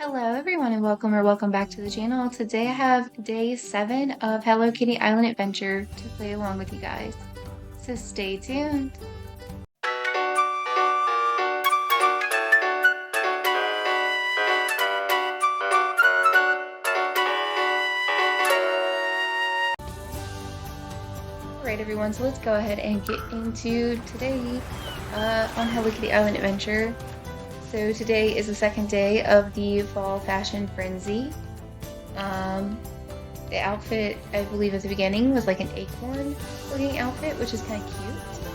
Hello everyone and welcome back to the channel. Today I have day 7 of Hello Kitty Island Adventure to play along with you guys. So stay tuned. Alright everyone, so let's go ahead and get into today on Hello Kitty Island Adventure. So today is the second day of the Fall Fashion Frenzy. The outfit, I believe at the beginning, was like an acorn looking outfit, which is kind of cute.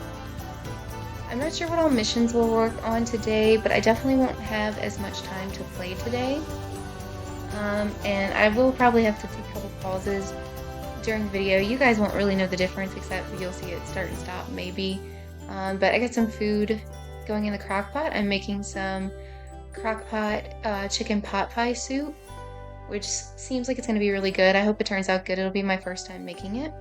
I'm not sure what all missions we'll work on today, but I definitely won't have as much time to play today. And I will probably have to take a couple pauses during the video. You guys won't really know the difference, except you'll see it start and stop maybe. But I got some food going in the crock pot. I'm making some crock pot chicken pot pie soup, which seems like it's going to be really good. I hope it turns out good. It'll be my first time making it.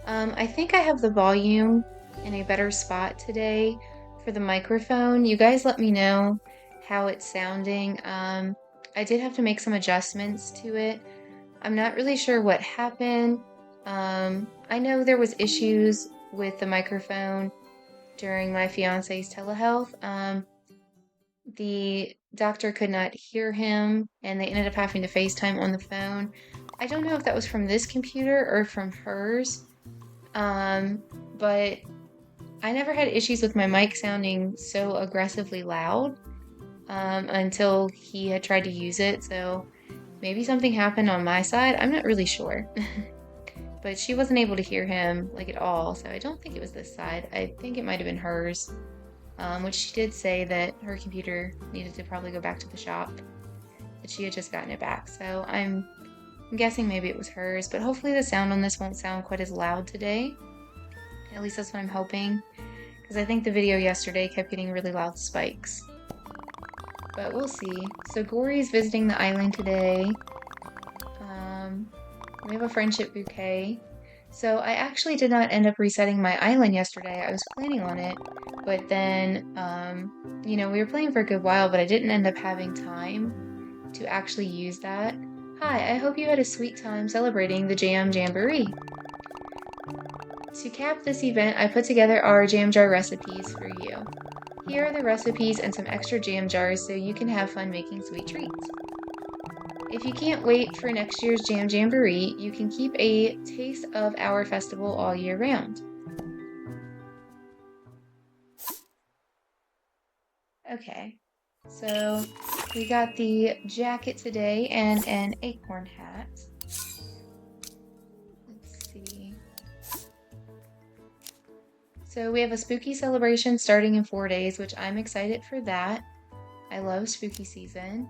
I think I have the volume in a better spot today for the microphone. You guys let me know how it's sounding. I did have to make some adjustments to it. I'm not really sure what happened. I know there was issues with the microphone during my fiance's telehealth. The doctor could not hear him, and they ended up having to FaceTime on the phone. I don't know if that was from this computer or from hers, but I never had issues with my mic sounding so aggressively loud until he had tried to use it, so maybe something happened on my side. I'm not really sure. But she wasn't able to hear him like at all, so I don't think it was this side. I think it might have been hers. Which she did say that her computer needed to probably go back to the shop, but she had just gotten it back, so I'm guessing maybe it was hers, but hopefully the sound on this won't sound quite as loud today. At least that's what I'm hoping, because I think the video yesterday kept getting really loud spikes. But we'll see. So Gory's visiting the island today. We have a friendship bouquet. So I actually did not end up resetting my island yesterday. I was planning on it, but then, we were playing for a good while, but I didn't end up having time to actually use that. Hi, I hope you had a sweet time celebrating the Jam Jamboree. To cap this event, I put together our jam jar recipes for you. Here are the recipes and some extra jam jars so you can have fun making sweet treats. If you can't wait for next year's Jam Jamboree, you can keep a taste of our festival all year round. Okay, so we got the jacket today and an acorn hat. Let's see. So we have a spooky celebration starting in 4 days, which I'm excited for that. I love spooky season.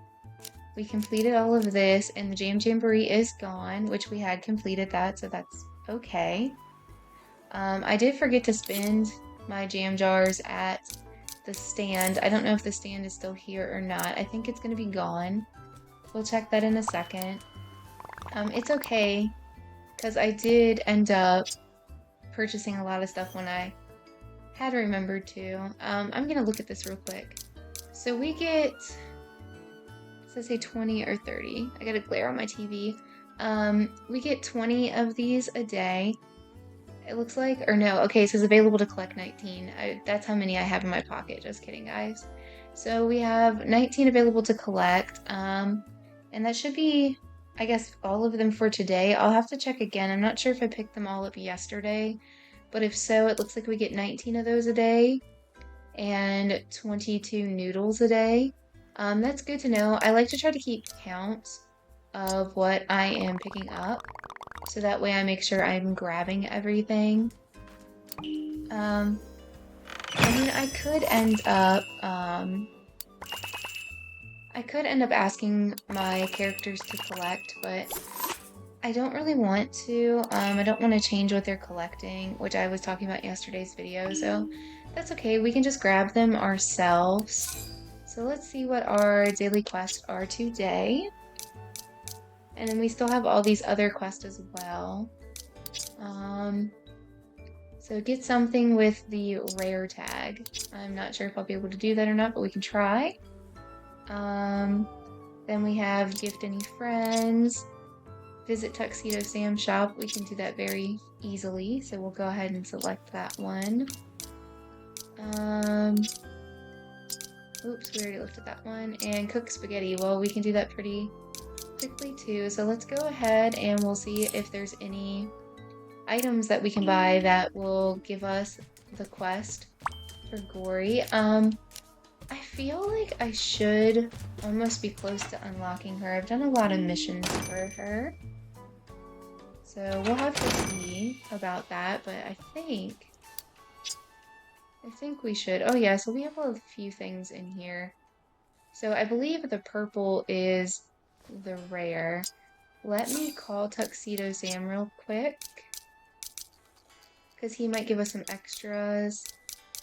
We completed all of this, and the Jam Jamboree is gone, which we had completed that, so that's okay. I did forget to spend my jam jars at the stand. I don't know if the stand is still here or not. I think it's going to be gone. We'll check that in a second. It's okay, because I did end up purchasing a lot of stuff when I had remembered to. I'm going to look at this real quick. So we get... Does it say 20 or 30? I got a glare on my TV. We get 20 of these a day. It looks like, or no, okay, it says available to collect 19. That's how many I have in my pocket. Just kidding, guys. So we have 19 available to collect. And that should be, I guess, all of them for today. I'll have to check again. I'm not sure if I picked them all up yesterday. But if so, it looks like we get 19 of those a day. And 22 noodles a day. That's good to know. I like to try to keep count of what I am picking up, so that way I make sure I'm grabbing everything. I mean, I could end up asking my characters to collect, but I don't really want to. I don't want to change what they're collecting, which I was talking about in yesterday's video, so that's okay. We can just grab them ourselves. So let's see what our daily quests are today. And then we still have all these other quests as well. So get something with the rare tag. I'm not sure if I'll be able to do that or not, but we can try. Then we have gift any friends. Visit Tuxedo Sam shop. We can do that very easily. So we'll go ahead and select that one. Oops, we already looked at that one. And cook spaghetti. Well, we can do that pretty quickly too. So let's go ahead and we'll see if there's any items that we can buy that will give us the quest for Gory. I feel like I should almost be close to unlocking her. I've done a lot of missions for her. So we'll have to see about that, but I think we should. Oh yeah, so we have a few things in here. So I believe the purple is the rare. Let me call Tuxedo Sam real quick, because he might give us some extras.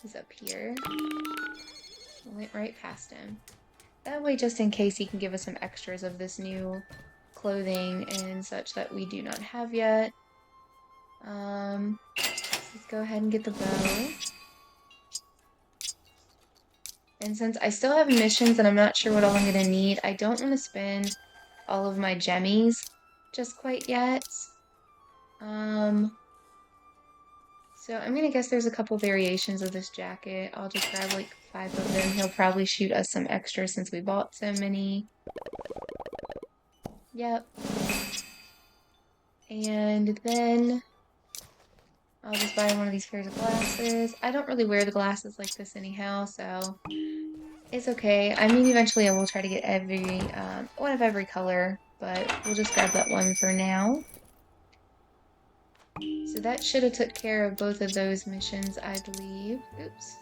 He's up here. I went right past him. That way, just in case, he can give us some extras of this new clothing and such that we do not have yet. Let's go ahead and get the bow. And since I still have missions and I'm not sure what all I'm going to need, I don't want to spend all of my gemmies just quite yet. So I'm going to guess there's a couple variations of this jacket. I'll just grab like 5 of them. He'll probably shoot us some extras since we bought so many. Yep. And then I'll just buy one of these pairs of glasses. I don't really wear the glasses like this anyhow, so it's okay. I mean, eventually I will try to get every one of every color, but we'll just grab that one for now. So that should have took care of both of those missions, I believe. Oops.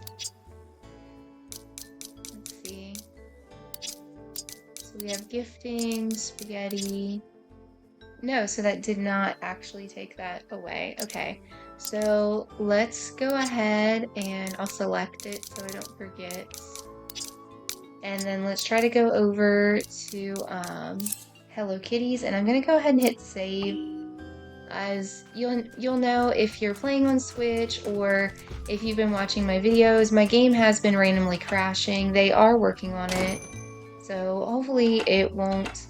Let's see. So we have gifting, spaghetti. No, so that did not actually take that away. Okay, so let's go ahead and I'll select it so I don't forget. And then let's try to go over to Hello Kitties, and I'm gonna go ahead and hit save. As you'll know if you're playing on Switch or if you've been watching my videos, my game has been randomly crashing. They are working on it, so hopefully it won't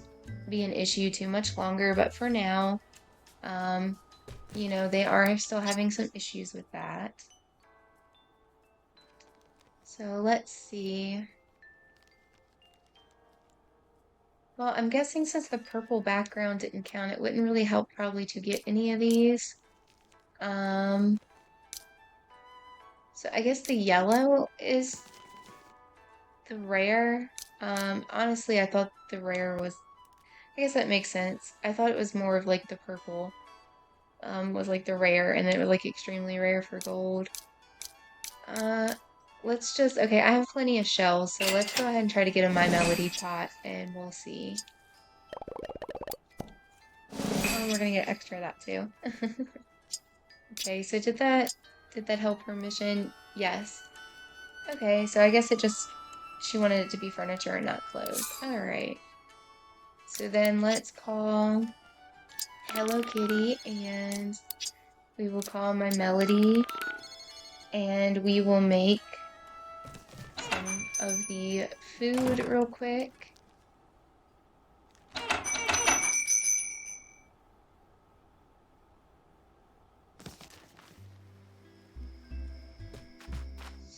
be an issue too much longer, but for now, you know, they are still having some issues with that. So let's see. Well, I'm guessing since the purple background didn't count, it wouldn't really help probably to get any of these. So I guess the yellow is the rare. Honestly, I thought the rare was, I guess that makes sense. I thought it was more of like the purple, was like the rare, and then it was like extremely rare for gold. Let's just, okay, I have plenty of shells, so let's go ahead and try to get a My Melody pot, and we'll see. Oh, we're gonna get extra of that too. Okay, so did that help her mission? Yes. Okay, so I guess it just, she wanted it to be furniture and not clothes. Alright. So then let's call Hello Kitty, and we will call My Melody, and we will make some of the food real quick.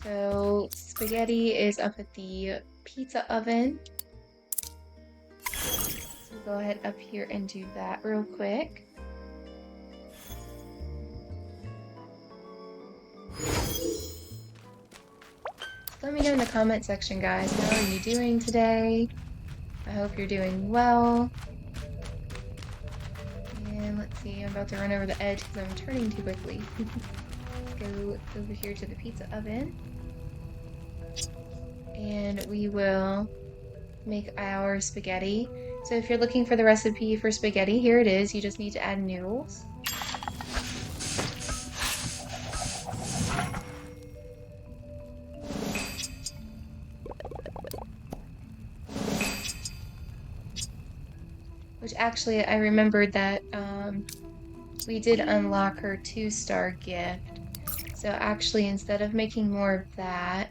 So spaghetti is up at the pizza oven. So we'll go ahead up here and do that real quick. Let me know in the comment section, guys. How are you doing today? I hope you're doing well. And let's see, I'm about to run over the edge because I'm turning too quickly. Let's go over here to the pizza oven. And we will make our spaghetti. So if you're looking for the recipe for spaghetti, here it is. You just need to add noodles. Which actually, I remembered that we did unlock her 2-star gift. So actually, instead of making more of that,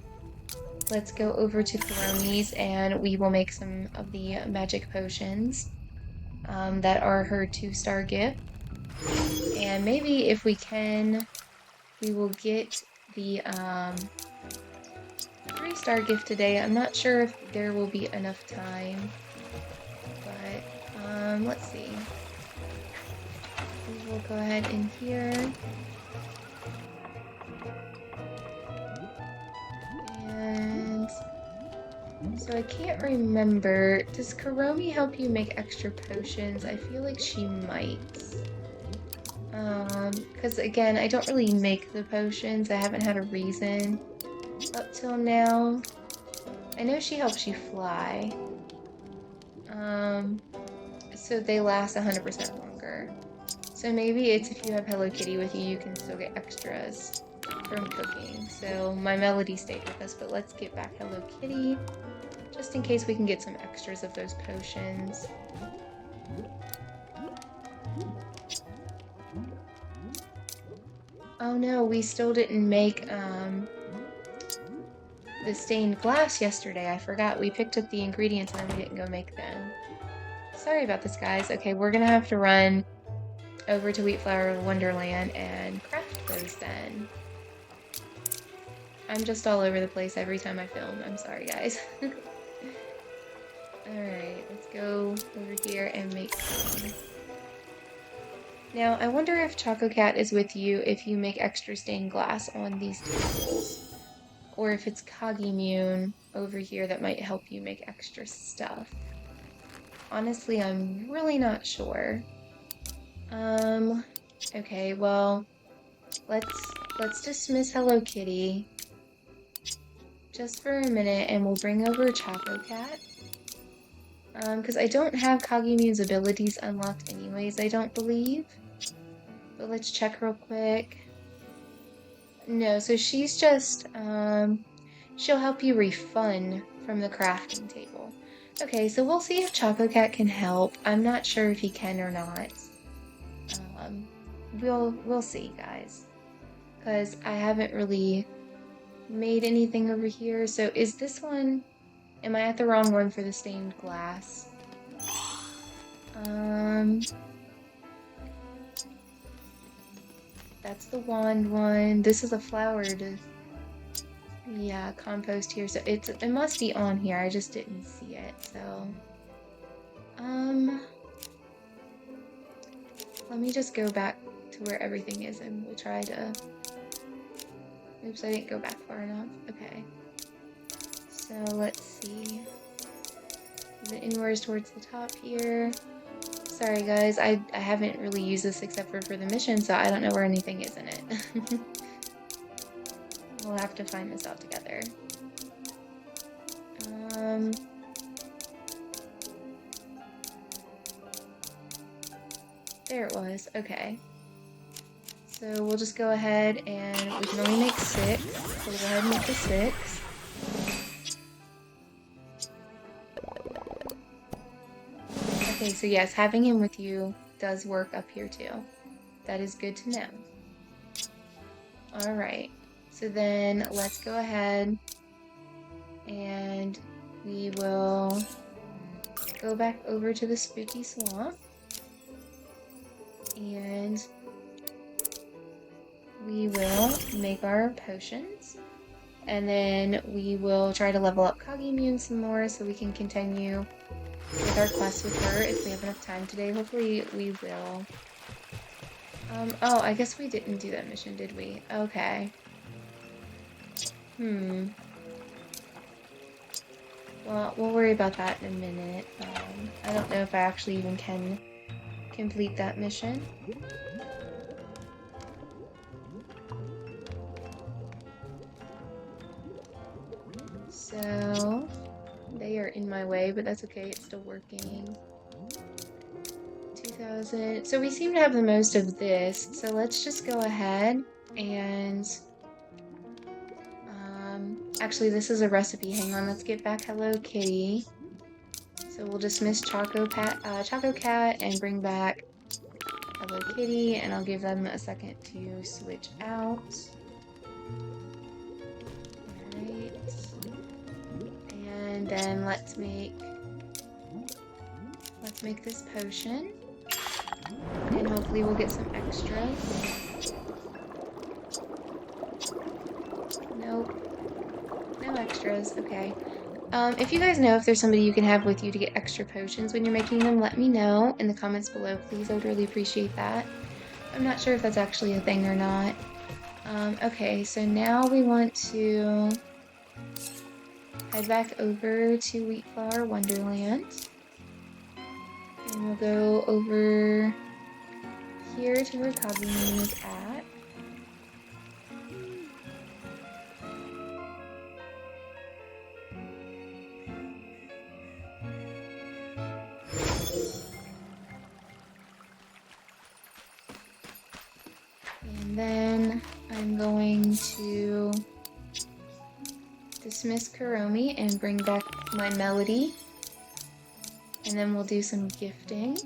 let's go over to Kuromi's and we will make some of the magic potions that are her 2-star gift. And maybe if we can, we will get the 3-star gift today. I'm not sure if there will be enough time, but let's see. We will go ahead in here. And so I can't remember. Does Kuromi help you make extra potions? I feel like she might. Because again, I don't really make the potions. I haven't had a reason up till now. I know she helps you fly. So they last 100% longer. So maybe it's if you have Hello Kitty with you, you can still get extras from cooking. So my Melody stayed with us, but let's get back Hello Kitty, just in case we can get some extras of those potions. Oh no, we still didn't make the stained glass yesterday. I forgot. We picked up the ingredients and then we didn't go make them. Sorry about this, guys. Okay, we're gonna have to run over to Wheatflower Wonderland and craft those then. I'm just all over the place every time I film. I'm sorry, guys. Alright, let's go over here and make some. Now, I wonder if Choco Cat is with you if you make extra stained glass on these tables. Or if it's Cogimune over here that might help you make extra stuff. Honestly, I'm really not sure. Okay, well, let's dismiss Hello Kitty just for a minute and we'll bring over Choco Cat. Because I don't have Cogimune's abilities unlocked anyways, I don't believe. But let's check real quick. No, so she's just, she'll help you refund from the crafting table. Okay, so we'll see if Choco Cat can help. I'm not sure if he can or not. We'll see, guys. Because I haven't really made anything over here. So is this one... Am I at the wrong one for the stained glass? That's the wand one. This is a flower to... Yeah, compost here. So it must be on here. I just didn't see it, so... Let me just go back to where everything is and we'll try to... Oops, I didn't go back far enough. Okay. So let's see. The inwards towards the top here. Sorry guys, I haven't really used this except for the mission, so I don't know where anything is in it. We'll have to find this out together. There it was, okay. So we'll just go ahead and we can only make 6, so we'll go ahead and make the 6. Okay, so yes, having him with you does work up here too. That is good to know. Alright, so then let's go ahead and we will go back over to the spooky swamp and we will make our potions and then we will try to level up Cogimune some more so we can continue with our quest with her if we have enough time today. Hopefully we will. Oh, I guess we didn't do that mission, did we? Okay. Well, we'll worry about that in a minute. I don't know if I actually even can complete that mission. So, they are in my way, but that's okay, it's still working. 2,000. So we seem to have the most of this, so let's just go ahead and... actually, this is a recipe. Hang on, let's get back Hello Kitty. So we'll dismiss Choco Cat and bring back Hello Kitty, and I'll give them a second to switch out. Alright. then let's make this potion. And hopefully we'll get some extras. Nope. No extras. Okay. If you guys know if there's somebody you can have with you to get extra potions when you're making them, let me know in the comments below, please. I would really appreciate that. I'm not sure if that's actually a thing or not. Okay, so now we want to head back over to Wheatflower Wonderland. And we'll go over here to where Kagumi is at. And then I'm going to dismiss Kuromi and bring back my Melody. And then we'll do some gifting.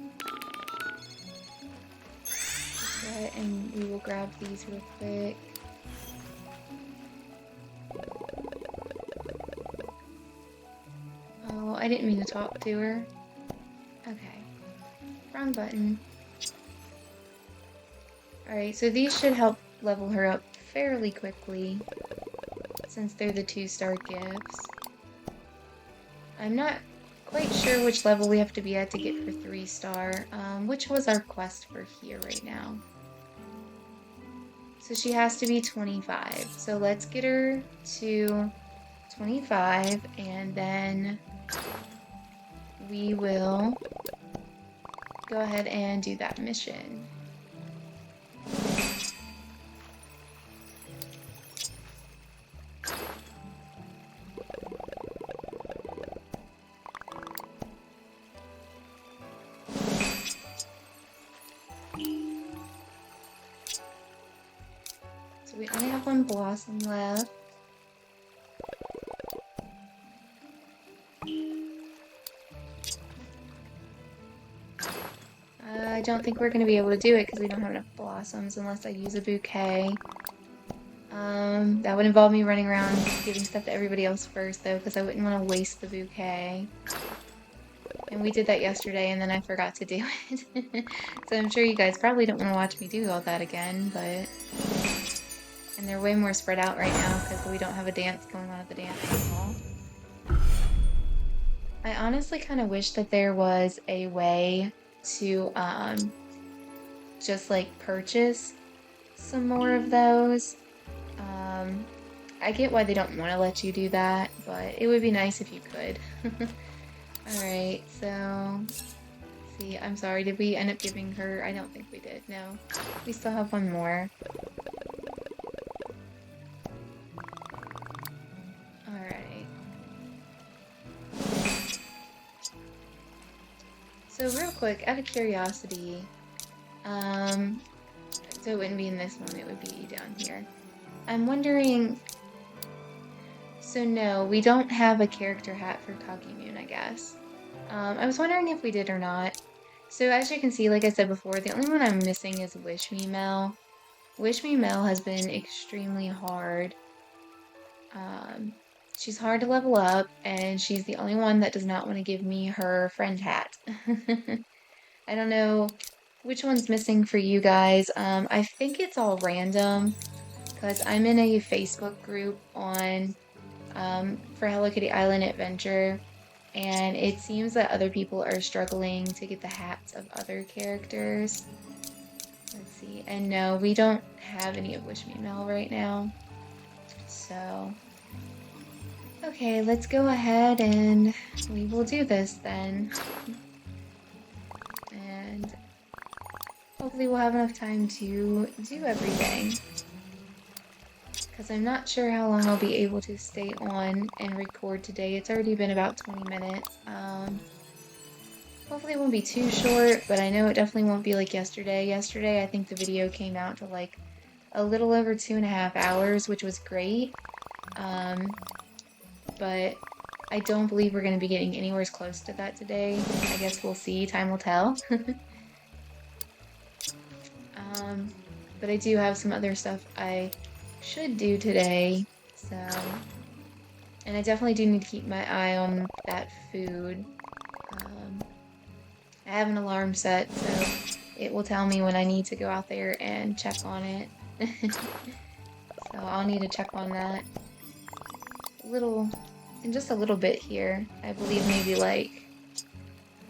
Okay, and we will grab these real quick. Oh, I didn't mean to talk to her. Okay. Wrong button. Alright, so these should help level her up fairly quickly, since they're the 2-star gifts. I'm not quite sure which level we have to be at to get her 3-star. Which was our quest for here right now? So she has to be 25. So let's get her to 25, and then we will go ahead and do that mission. So we only have one blossom left. I don't think we're going to be able to do it because we don't have enough blossoms unless I use a bouquet. That would involve me running around giving stuff to everybody else first though, because I wouldn't want to waste the bouquet. And we did that yesterday and then I forgot to do it. So I'm sure you guys probably don't want to watch me do all that again, but... And they're way more spread out right now because we don't have a dance going on at the dance hall. I honestly kind of wish that there was a way to just like purchase some more of those. I get why they don't want to let you do that, but it would be nice if you could. Alright, so let's see, I'm sorry, did we end up giving her? I don't think we did. No, we still have one more. Alright. So real quick, out of curiosity, so it wouldn't be in this one, it would be down here. I'm wondering, so no, we don't have a character hat for Kakimun, I guess. I was wondering if we did or not. So as you can see, like I said before, the only one I'm missing is Wish Me Mel. Wish Me Mel has been extremely hard. She's hard to level up, and she's the only one that does not want to give me her friend hat. I don't know which one's missing for you guys. I think it's all random, because I'm in a Facebook group on for Hello Kitty Island Adventure, and it seems that other people are struggling to get the hats of other characters. Let's see, and no, we don't have any of Wish Me Mel right now. So, okay, let's go ahead and we will do this then. And hopefully we'll have enough time to do everything. Because I'm not sure how long I'll be able to stay on and record today. It's already been about 20 minutes. Hopefully it won't be too short, but I know it definitely won't be like yesterday. Yesterday I think the video came out to like a little over 2.5 hours, which was great. But I don't believe we're going to be getting anywhere close to that today. I guess we'll see. Time will tell. But I do have some other stuff I should do today, so And I definitely do need to keep my eye on that food. I have an alarm set, so it will tell me when I need to go out there and check on it. So I'll need to check on that in just a little bit here. I believe maybe like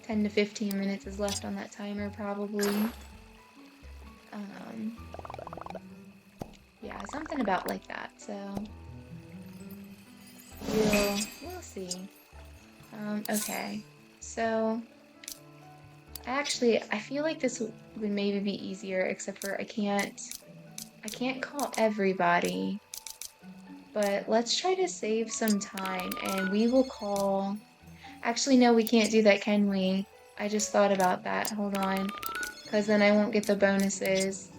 10 to 15 minutes is left on that timer probably. Yeah, something about like that, so we'll see. Okay, so I feel like this would maybe be easier, except for I can't call everybody, but let's try to save some time and we will call, actually no, we can't do that, can we? I just thought about that, hold on, because then I won't get the bonuses,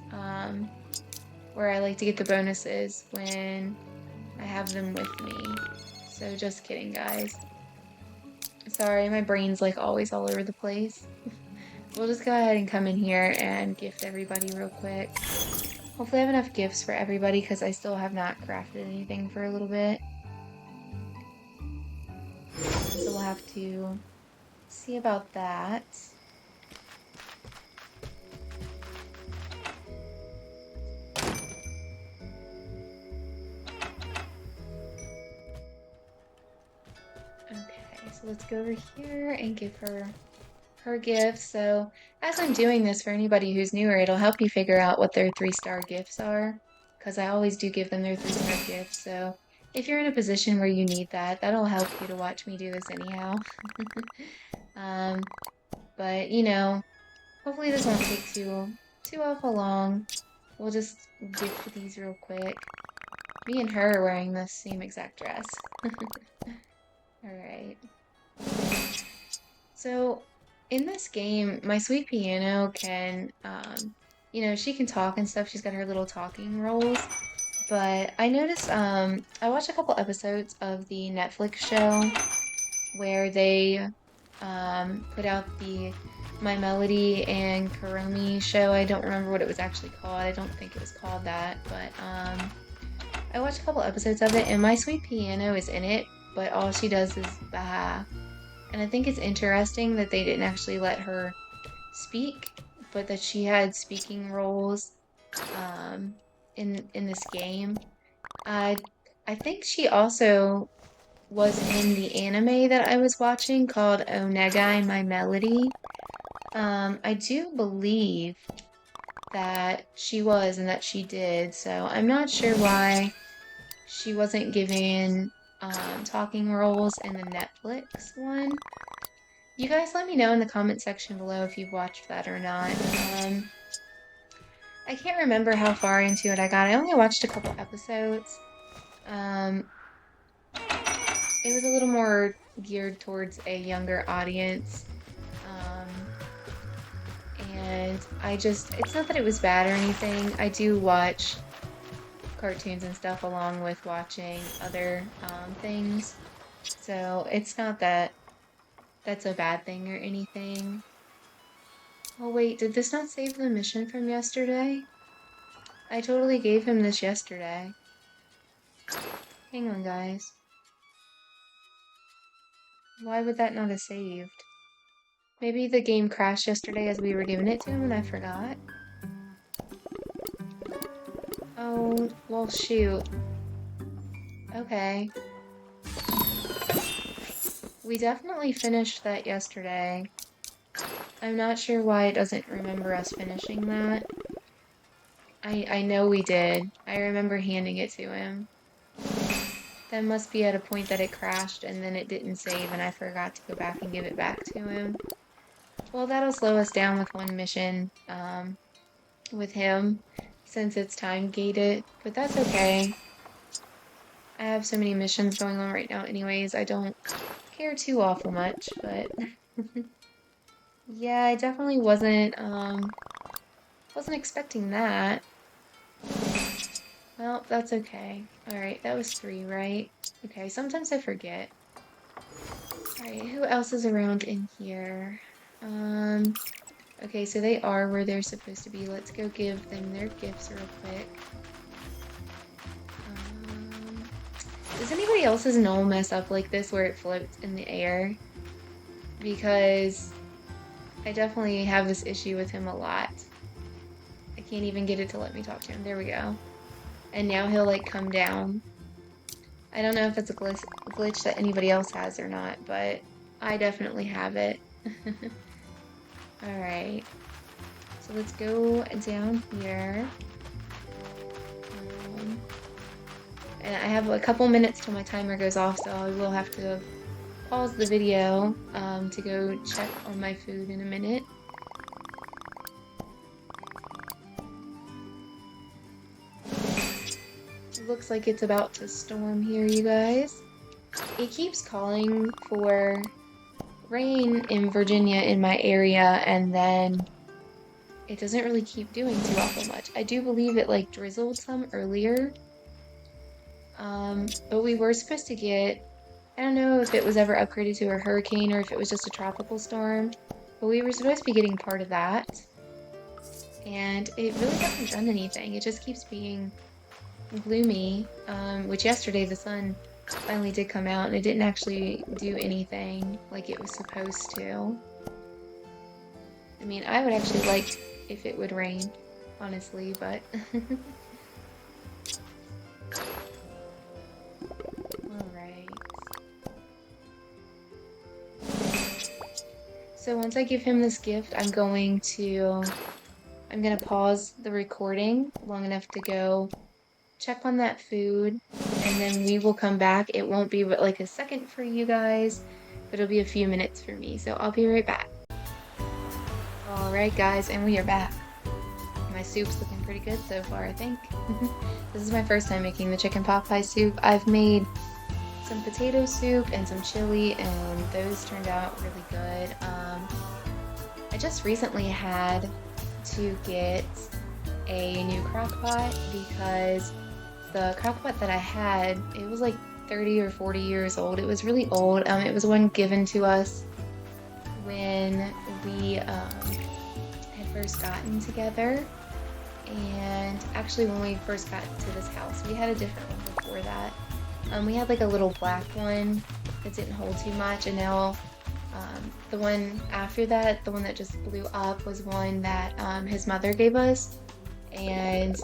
where I like to get the bonuses when I have them with me. So just kidding, guys. Sorry, my brain's like always all over the place. We'll just go ahead and come in here and gift everybody real quick. Hopefully I have enough gifts for everybody because I still have not crafted anything for a little bit. So we'll have to see about that. Okay, so let's go over here and give her her gift. So as I'm doing this, for anybody who's newer, it'll help you figure out what their 3-star gifts are, because I always do give them their 3-star gifts. So if you're in a position where you need that, that'll help you to watch me do this anyhow. But you know, hopefully this won't take too awful long. We'll just gift these real quick. Me and her are wearing the same exact dress. Alright. So in this game, my sweet piano can, you know, she can talk and stuff. She's got her little talking roles. But I noticed, I watched a couple episodes of the Netflix show where they put out the My Melody and Kuromi show. I don't remember what it was actually called. I don't think it was called that. But I watched a couple episodes of it, and my sweet piano is in it, but all she does is bah. And I think it's interesting that they didn't actually let her speak, but that she had speaking roles in this game. I think she also was in the anime that I was watching called Onegai My Melody. I do believe that she was and that she did, so I'm not sure why she wasn't given talking roles in the Netflix one. You guys let me know in the comment section below if you've watched that or not. I can't remember how far into it I got. I only watched a couple episodes. It was a little more geared towards a younger audience. And it's not that it was bad or anything. I do watch cartoons and stuff along with watching other things. So it's not that that's a bad thing or anything. Oh wait, did this not save the mission from yesterday? I totally gave him this yesterday. Hang on, guys. Why would that not have saved? Maybe the game crashed yesterday as we were giving it to him and I forgot? Oh, well shoot. Okay. We definitely finished that yesterday. I'm not sure why it doesn't remember us finishing that. I know we did. I remember handing it to him. That must be at a point that it crashed and then it didn't save and I forgot to go back and give it back to him. Well, that'll slow us down with one mission with him since it's time gated, but that's okay. I have so many missions going on right now anyways, I don't care too awful much, but yeah, I definitely wasn't expecting that. Well, that's okay. Alright, that was 3, right? Okay, sometimes I forget. Alright, who else is around in here? Okay, so they are where they're supposed to be. Let's go give them their gifts real quick. Does anybody else's knoll mess up like this where it floats in the air? Because I definitely have this issue with him a lot. I can't even get it to let me talk to him. There we go. And now he'll like come down. I don't know if it's a glitch that anybody else has or not, but I definitely have it. Alright. So let's go down here. And I have a couple minutes till my timer goes off, so I will have to pause the video to go check on my food in a minute. It looks like it's about to storm here, you guys. It keeps calling for rain in Virginia in my area, and then it doesn't really keep doing too awful much. I do believe it like drizzled some earlier. But we were supposed to get, I don't know if it was ever upgraded to a hurricane or if it was just a tropical storm, but we were supposed to be getting part of that. And it really hasn't done anything. It just keeps being gloomy, which yesterday the sun finally did come out and it didn't actually do anything like it was supposed to. I mean, I would actually like if it would rain, honestly, but alright. So once I give him this gift, I'm gonna pause the recording long enough to go check on that food, and then we will come back. It won't be like a second for you guys, but it'll be a few minutes for me, so I'll be right back. Alright guys, and we are back. My soup's looking pretty good so far, I think. This is my first time making the chicken pot pie soup. I've made some potato soup and some chili, and those turned out really good. I just recently had to get a new crock pot because the crock pot that I had, it was like 30 or 40 years old. It was really old. It was one given to us when we had first gotten together, and actually when we first got to this house, we had a different one before that. We had like a little black one that didn't hold too much, and now the one after that, the one that just blew up, was one that his mother gave us, and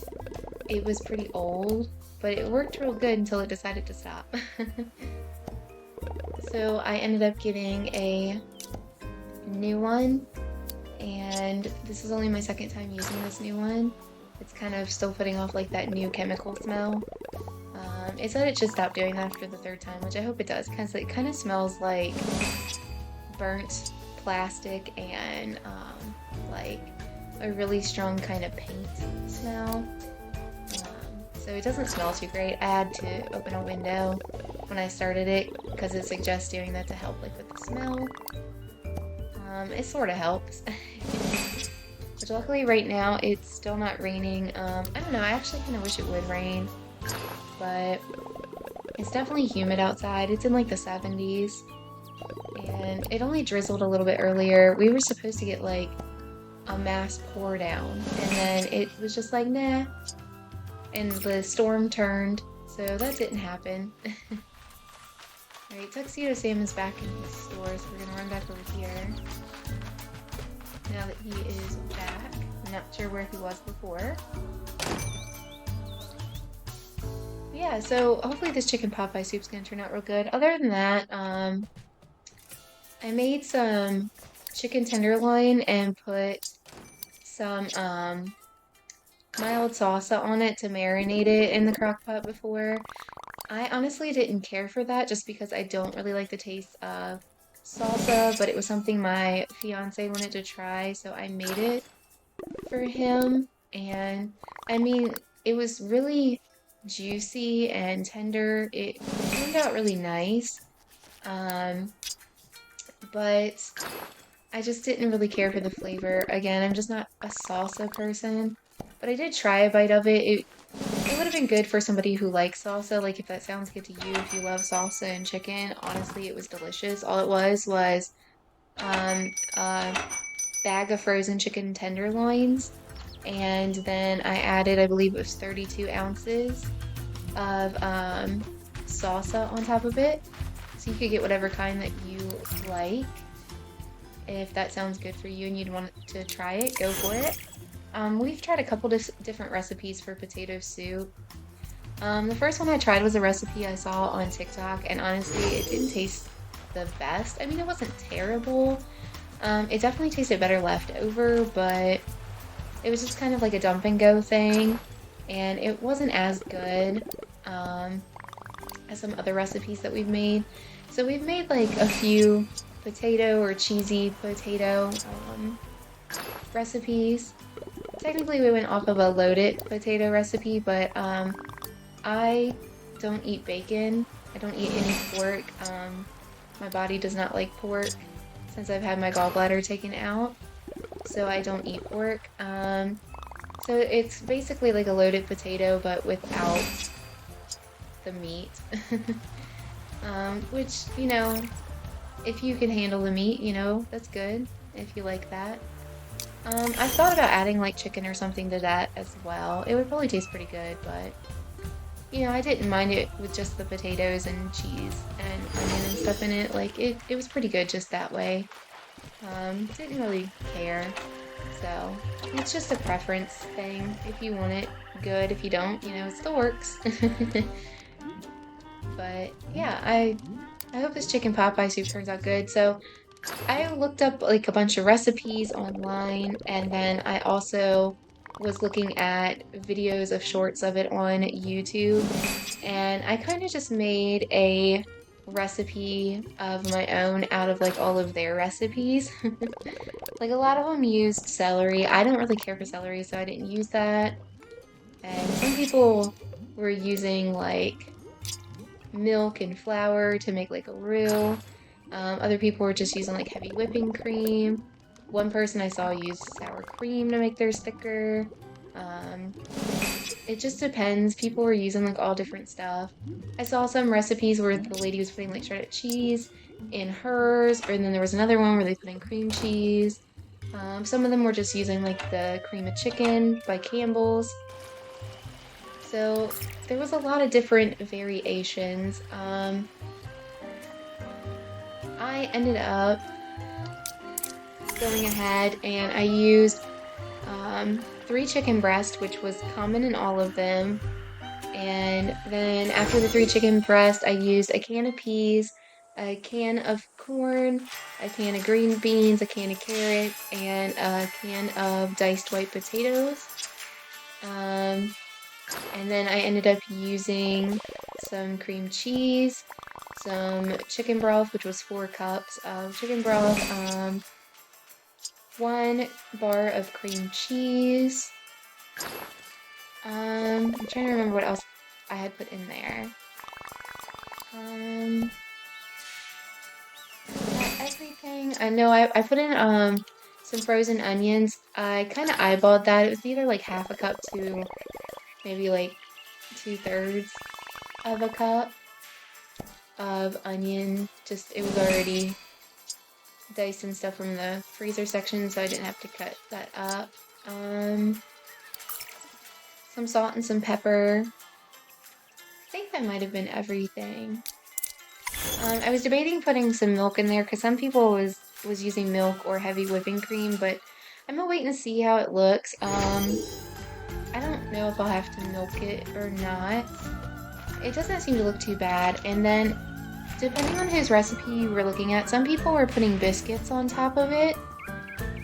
it was pretty old, but it worked real good until it decided to stop. So I ended up getting a new one, and this is only my second time using this new one. It's kind of still putting off like that new chemical smell. It said it should stop doing that after the third time, which I hope it does, because it kind of smells like burnt plastic and like a really strong kind of paint smell. So it doesn't smell too great. I had to open a window when I started it because it suggests doing that to help like with the smell. It sort of helps. Which luckily right now it's still not raining. I don't know, I actually kind of wish it would rain, but it's definitely humid outside. It's in like the 70s, and it only drizzled a little bit earlier. We were supposed to get like a mass pour down, and then it was just like, nah, and the storm turned, so that didn't happen. Alright, Tuxedo Sam is back in his store, so we're gonna run back over here. Now that he is back. I'm not sure where he was before. Yeah, so hopefully this chicken pot pie soup is going to turn out real good. Other than that, I made some chicken tenderloin and put some mild salsa on it to marinate it in the crock pot before. I honestly didn't care for that just because I don't really like the taste of salsa, but it was something my fiance wanted to try, so I made it for him. And I mean, it was really juicy and tender. It turned out really nice, but I just didn't really care for the flavor. Again, I'm just not a salsa person, but I did try a bite of it. It would have been good for somebody who likes salsa, like if that sounds good to you, if you love salsa and chicken. Honestly, it was delicious. All it was a bag of frozen chicken tenderloins, and then I added, I believe it was 32 ounces of salsa on top of it. So you could get whatever kind that you like. If that sounds good for you and you'd want to try it, go for it. We've tried a couple different recipes for potato soup. The first one I tried was a recipe I saw on TikTok, and honestly, it didn't taste the best. I mean, it wasn't terrible. It definitely tasted better left over, but it was just kind of like a dump and go thing, and it wasn't as good as some other recipes that we've made. So we've made like a few potato or cheesy potato recipes. Technically, we went off of a loaded potato recipe, but I don't eat bacon. I don't eat any pork. My body does not like pork since I've had my gallbladder taken out, so I don't eat pork. So it's basically like a loaded potato, but without the meat. Which, you know, if you can handle the meat, you know, that's good if you like that. I thought about adding like chicken or something to that as well. It would probably taste pretty good, but you know, I didn't mind it with just the potatoes and cheese and onion and stuff in it. Like it was pretty good just that way. Didn't really care. So it's just a preference thing. If you want it, good. If you don't, you know, it still works. But yeah, I hope this chicken pot pie soup turns out good. So I looked up like a bunch of recipes online, and then I also was looking at videos of shorts of it on YouTube, and I kind of just made a recipe of my own out of like all of their recipes. Like a lot of them used celery. I don't really care for celery, so I didn't use that. And some people were using like milk and flour to make like a roux. Other people were just using like heavy whipping cream. One person I saw used sour cream to make theirs thicker. It just depends. People were using like all different stuff. I saw some recipes where the lady was putting like shredded cheese in hers, and then there was another one where they put in cream cheese. Some of them were just using like the cream of chicken by Campbell's. So there was a lot of different variations. I ended up going ahead and I used 3 chicken breasts, which was common in all of them. And then after the 3 chicken breasts, I used a can of peas, a can of corn, a can of green beans, a can of carrots, and a can of diced white potatoes. And then I ended up using some cream cheese, some chicken broth, which was 4 cups of chicken broth, 1 bar of cream cheese. I'm trying to remember what else I had put in there. Everything. I know I put in some frozen onions. I kind of eyeballed that. It was either like half a cup to maybe like 2/3 of a cup of onion. Just it was already diced and stuff from the freezer section, so I didn't have to cut that up. Some salt and some pepper. I think that might have been everything. I was debating putting some milk in there because some people was using milk or heavy whipping cream, but I'm gonna wait and see how it looks. I don't know if I'll have to milk it or not. It doesn't seem to look too bad. And then, depending on whose recipe you were looking at, some people were putting biscuits on top of it,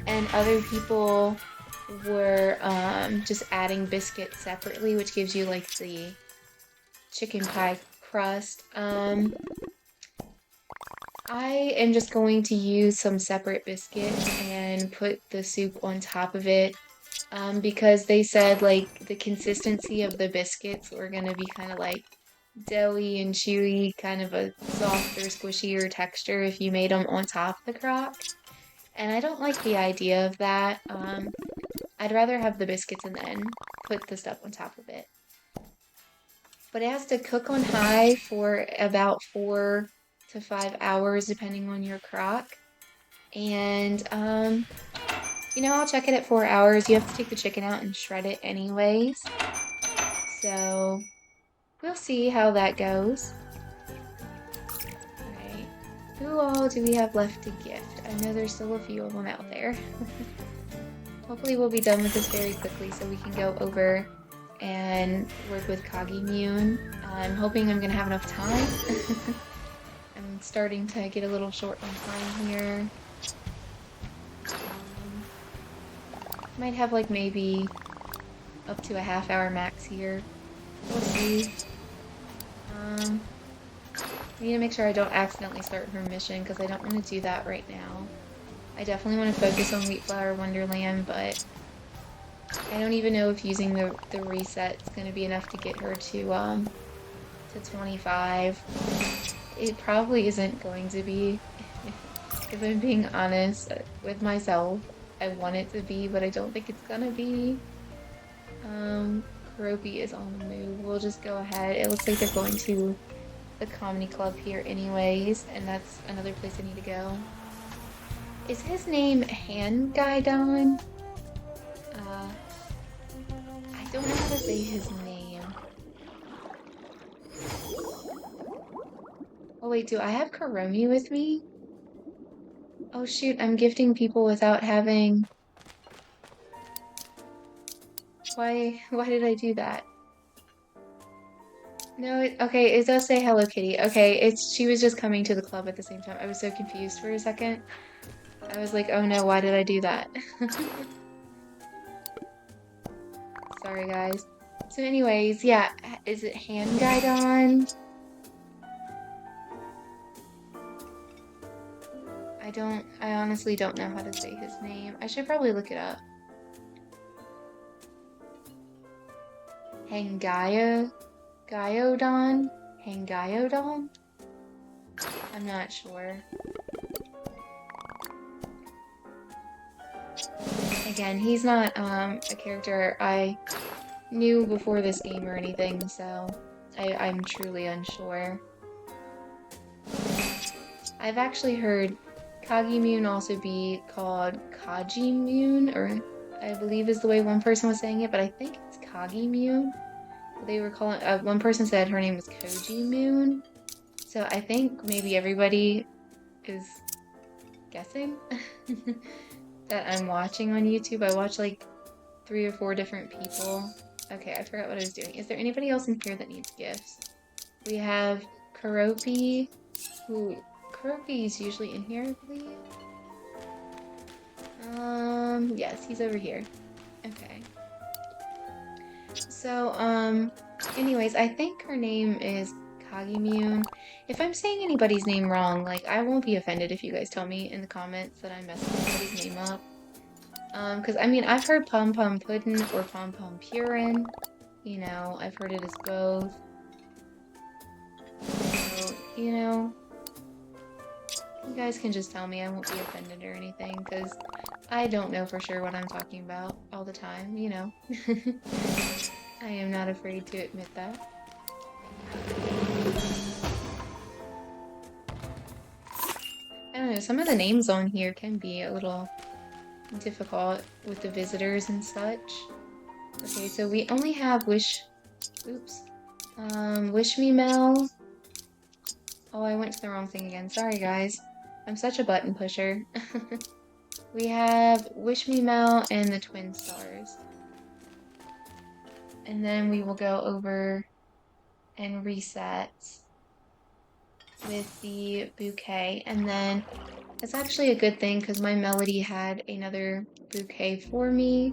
and other people were just adding biscuits separately, which gives you like the chicken pie crust. I am just going to use some separate biscuits and put the soup on top of it. Because they said like the consistency of the biscuits were gonna be kind of like doughy and chewy, kind of a softer, squishier texture if you made them on top of the crock. And I don't like the idea of that. I'd rather have the biscuits and then put the stuff on top of it. But it has to cook on high for about 4 to 5 hours, depending on your crock. And you know, I'll check it at 4 hours. You have to take the chicken out and shred it anyways. So we'll see how that goes. Who all do we have left to gift? I know there's still a few of them out there. Hopefully we'll be done with this very quickly so we can go over and work with Kagimune. I'm hoping I'm gonna have enough time. I'm starting to get a little short on time here. Might have like maybe up to a half-hour max here. We'll see. I need to make sure I don't accidentally start her mission because I don't want to do that right now. I definitely want to focus on Wheat Flower Wonderland, but I don't even know if using the reset is going to be enough to get her to 25. It probably isn't going to be, if I'm being honest with myself. I want it to be, but I don't think it's gonna be. Kuropi is on the move. We'll just go ahead. It looks like they're going to the comedy club here anyways, and that's another place I need to go. Is his name Hangaidon? I don't know how to say his name. Oh wait, do I have Kuromi with me? Oh shoot, I'm gifting people without having... Why did I do that? No, okay, it does say Hello Kitty. Okay, she was just coming to the club at the same time. I was so confused for a second. I was like, oh no, why did I do that? Sorry, guys. So anyways, yeah, is it Hangaidon? I honestly don't know how to say his name. I should probably look it up. Hangaidon? Hangaidon? I'm not sure. Again, he's not a character I knew before this game or anything, so I'm truly unsure. I've actually heard Kagimune also be called Kagimune, or I believe is the way one person was saying it, but I think it's Kagimune. They were calling, one person said her name was Kojimune, so I think maybe everybody is guessing that I'm watching on YouTube. I watch like 3 or 4 different people. Okay, I forgot what I was doing. Is there anybody else in here that needs gifts? We have Kuropi, who... Kuropi is usually in here, I believe. Yes, he's over here. Okay. So, anyways, I think her name is Kagimune. If I'm saying anybody's name wrong, like, I won't be offended if you guys tell me in the comments that I'm messing somebody's name up. Because, I mean, I've heard Pom Pom Puddin' or Pom Pom Purin. You know, I've heard it as both. So, you know, you guys can just tell me. I won't be offended or anything, because I don't know for sure what I'm talking about all the time, you know. I am not afraid to admit that. I don't know, some of the names on here can be a little difficult with the visitors and such. Okay, so we only have Wish Me Mel. Oh, I went to the wrong thing again. Sorry, guys. I'm such a button pusher. We have Wish Me Mel and the Twin Stars. And then we will go over and reset with the bouquet. And then it's actually a good thing because my Melody had another bouquet for me.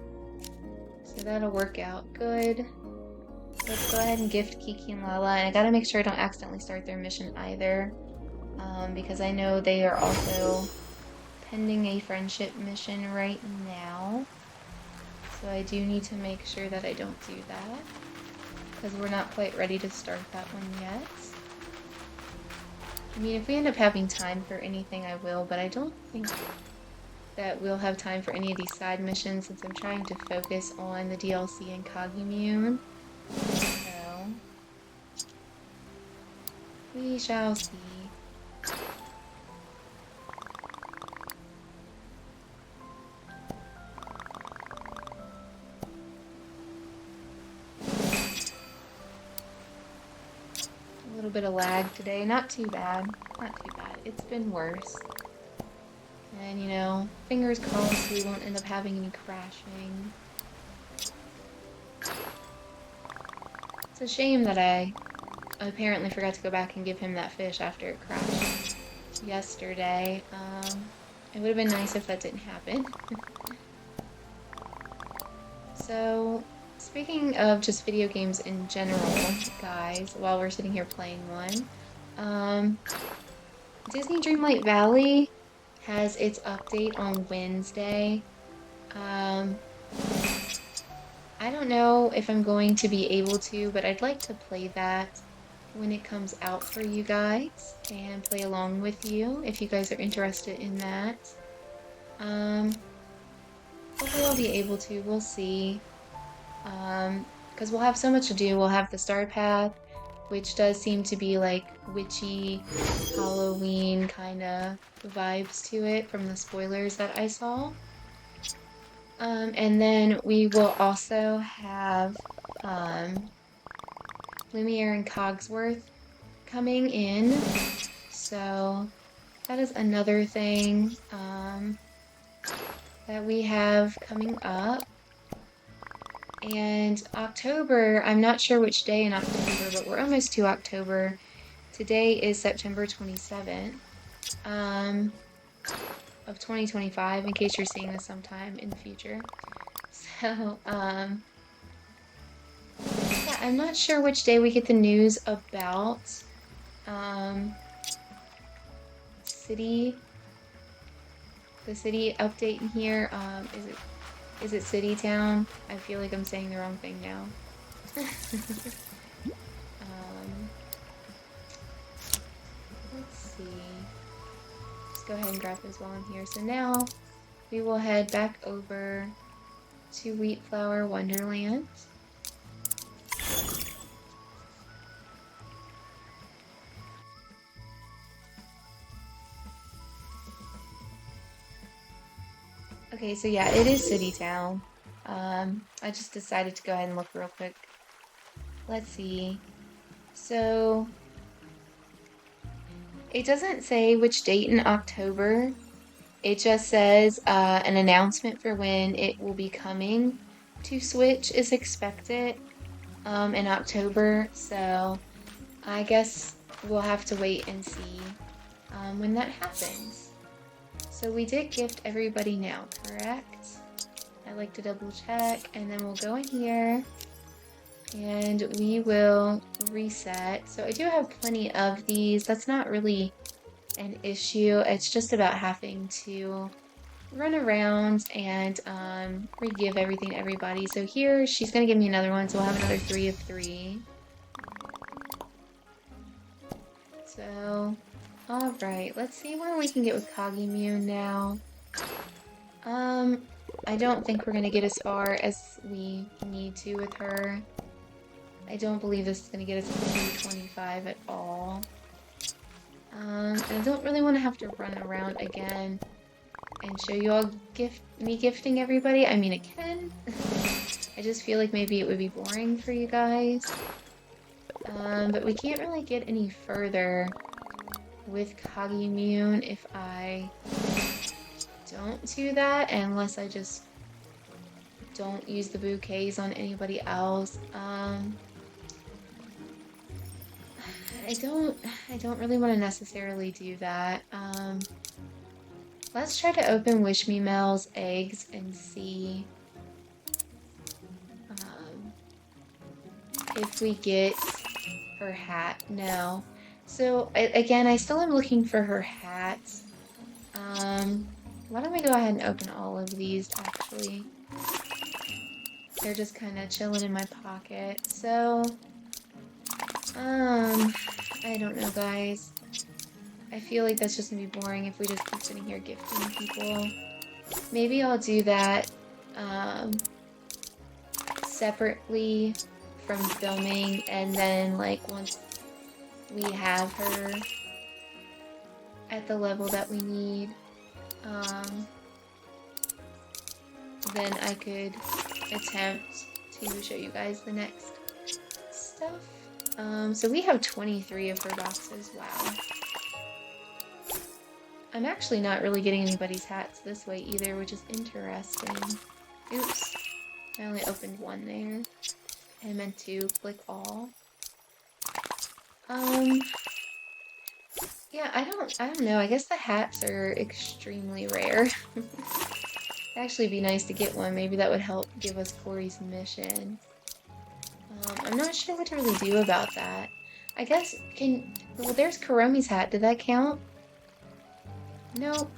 So that'll work out good. Let's go ahead and gift Kiki and Lala. And I gotta make sure I don't accidentally start their mission either. Because I know they are also pending a friendship mission right now. So I do need to make sure that I don't do that. Because we're not quite ready to start that one yet. I mean, if we end up having time for anything, I will. But I don't think that we'll have time for any of these side missions since I'm trying to focus on the DLC and Kagimune. So, we shall see. A little bit of lag today, not too bad, not too bad. it's been worse. And, you know, fingers crossed we won't end up having any crashing. It's a shame that I apparently forgot to go back and give him that fish after it crashed yesterday. It would have been nice if that didn't happen. So, speaking of just video games in general, guys, while we're sitting here playing one, Disney Dreamlight Valley has its update on Wednesday. I don't know if I'm going to be able to, but I'd like to play that when it comes out for you guys and play along with you if you guys are interested in that. Hopefully I'll be able to, we'll see. Because we'll have so much to do. We'll have the Star Path, which does seem to be like witchy Halloween kind of vibes to it from the spoilers that I saw. And then we will also have Lumiere and Cogsworth coming in. So that is another thing that we have coming up. And October, I'm not sure which day in October, but we're almost to October. Today is September 27th of 2025, in case you're seeing this sometime in the future. So, yeah, I'm not sure which day we get the news about the city update in here. Is it City Town? I feel like I'm saying the wrong thing now. Let's see. Let's go ahead and grab those while I'm here. So now we will head back over to Wheatflower Wonderland. Okay, so yeah, it is City Town. I just decided to go ahead and look real quick. Let's see. So it doesn't say which date in October. It just says an announcement for when it will be coming to Switch is expected in October. So I guess we'll have to wait and see when that happens. So we did gift everybody now, correct? I like to double check, and then we'll go in here and we will reset. So I do have plenty of these. That's not really an issue. It's just about having to run around and re-give everything to everybody. So here, she's gonna give me another one, so we'll have another 3 of 3. So, alright, let's see where we can get with Kagimew now. I don't think we're gonna get as far as we need to with her. I don't believe this is gonna get us to 225 at all. And I don't really want to have to run around again and show you all me gifting everybody. I mean, it can. I just feel like maybe it would be boring for you guys. But we can't really get any further with Kagimew if I don't do that, unless I just don't use the bouquets on anybody else. I don't really want to necessarily do that. Let's try to open Wish Me Mel's eggs and see if we get her hat. No. So again, I still am looking for her hat. Why don't we go ahead and open all of these actually? They're just kind of chilling in my pocket. So I don't know, guys. I feel like that's just gonna be boring if we just keep sitting here gifting people. Maybe I'll do that separately from filming, and then like once we have her at the level that we need, then I could attempt to show you guys the next stuff. So we have 23 of her boxes. Wow. I'm actually not really getting anybody's hats this way either, which is interesting. Oops. I only opened one there. I meant to click all. Yeah, I don't know. I guess the hats are extremely rare. It'd actually be nice to get one. Maybe that would help give us Corey's mission. I'm not sure what to really do about that. I guess, well, there's Karomi's hat. Did that count? Nope.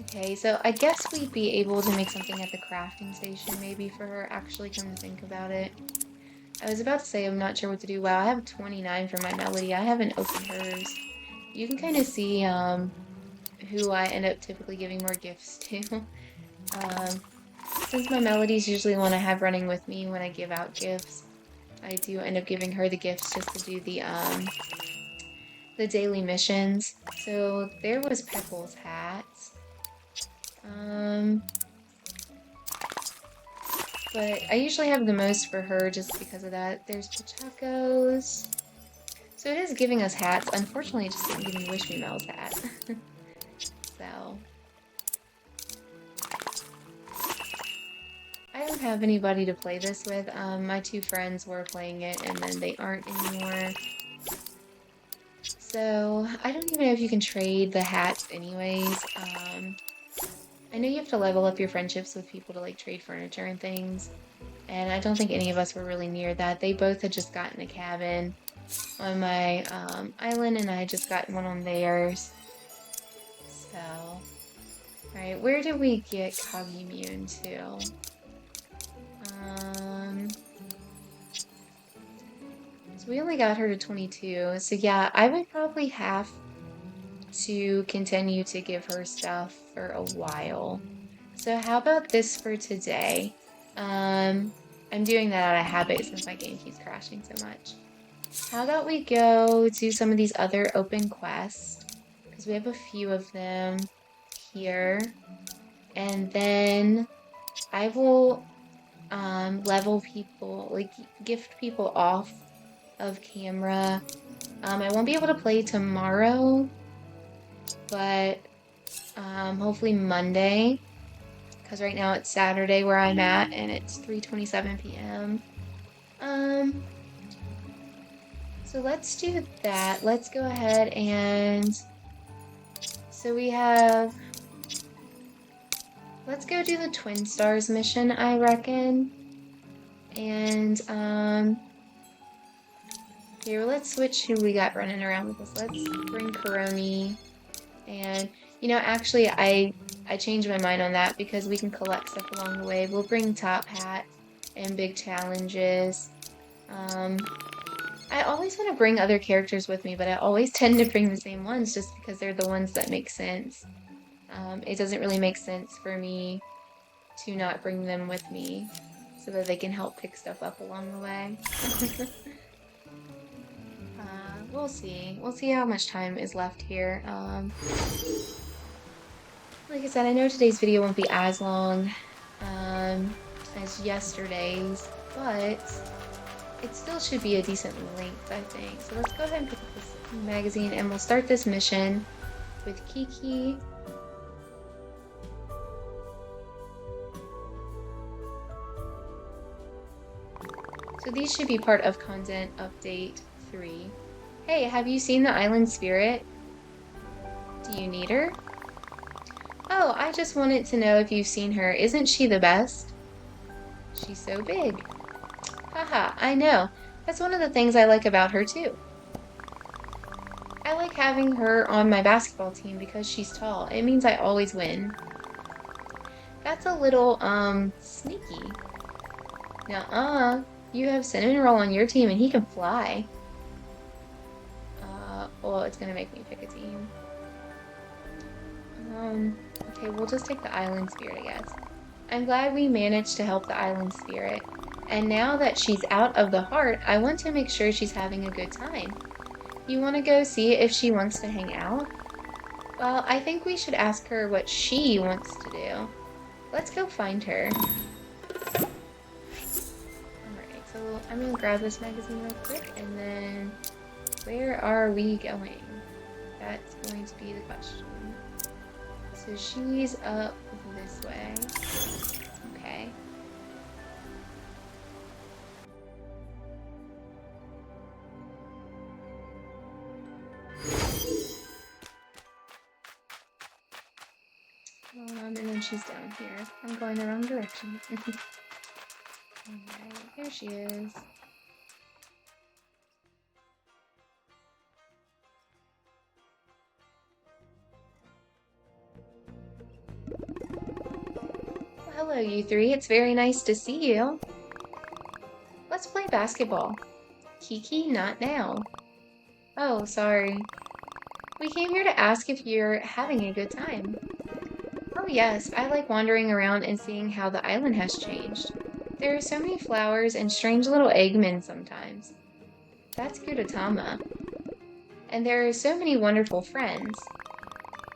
Okay, so I guess we'd be able to make something at the crafting station maybe for her, actually, come to think about it. I was about to say I'm not sure what to do. Wow, I have 29 for my melody. I haven't opened hers. You can kind of see who I end up typically giving more gifts to. Since my melodies usually want to have running with me when I give out gifts, I do end up giving her the gifts just to do the daily missions. So there was Peckle's hats. But I usually have the most for her just because of that. There's Pachaco's. So it is giving us hats. Unfortunately, it just didn't give me Wish Me Mel's hat. So I don't have anybody to play this with. My two friends were playing it and then they aren't anymore. So I don't even know if you can trade the hats anyways. I know you have to level up your friendships with people to like trade furniture and things. And I don't think any of us were really near that. They both had just gotten a cabin on my island and I had just gotten one on theirs. So, alright, where did we get Cogimmune to? So we only got her to 22. So yeah, I would probably have to continue to give her stuff for a while. So how about this for today? I'm doing that out of habit since my game keeps crashing so much. How about we go do some of these other open quests? Because we have a few of them here. And then I will level people, like gift people off of camera. I won't be able to play tomorrow, but hopefully Monday, because right now it's Saturday where I'm at and it's 3:27 p.m. So let's do that. Let's go ahead and so we have, let's go do the Twin Stars mission, I reckon. And here, let's switch who we got running around with us. Let's bring Karoni. And, you know, actually, I changed my mind on that because we can collect stuff along the way. We'll bring Top Hat and Big Challenges. I always want to bring other characters with me, but I always tend to bring the same ones just because they're the ones that make sense. It doesn't really make sense for me to not bring them with me so that they can help pick stuff up along the way. We'll see. We'll see how much time is left here. Like I said, I know today's video won't be as long as yesterday's, but it still should be a decent length, I think. So let's go ahead and pick up this magazine and we'll start this mission with Kiki. So these should be part of content update 3. Hey, have you seen the island spirit? Do you need her? Oh, I just wanted to know if you've seen her. Isn't she the best? She's so big. Haha, I know. That's one of the things I like about her too. I like having her on my basketball team because she's tall. It means I always win. That's a little, sneaky. Nuh-uh. You have Cinnamon Roll on your team and he can fly. Well, it's gonna make me pick a team. Okay, we'll just take the Island Spirit, I guess. I'm glad we managed to help the Island Spirit. And now that she's out of the heart, I want to make sure she's having a good time. You want to go see if she wants to hang out? Well, I think we should ask her what she wants to do. Let's go find her. Alright, so I'm gonna grab this magazine real quick, and then where are we going? That's going to be the question. So she's up this way. Okay. And then she's down here. I'm going the wrong direction. Alright, there she is. Well, hello, you three. It's very nice to see you. Let's play basketball. Kiki, not now. Oh, sorry. We came here to ask if you're having a good time. Oh yes, I like wandering around and seeing how the island has changed. There are so many flowers and strange little eggmen sometimes. That's Gudetama. And there are so many wonderful friends.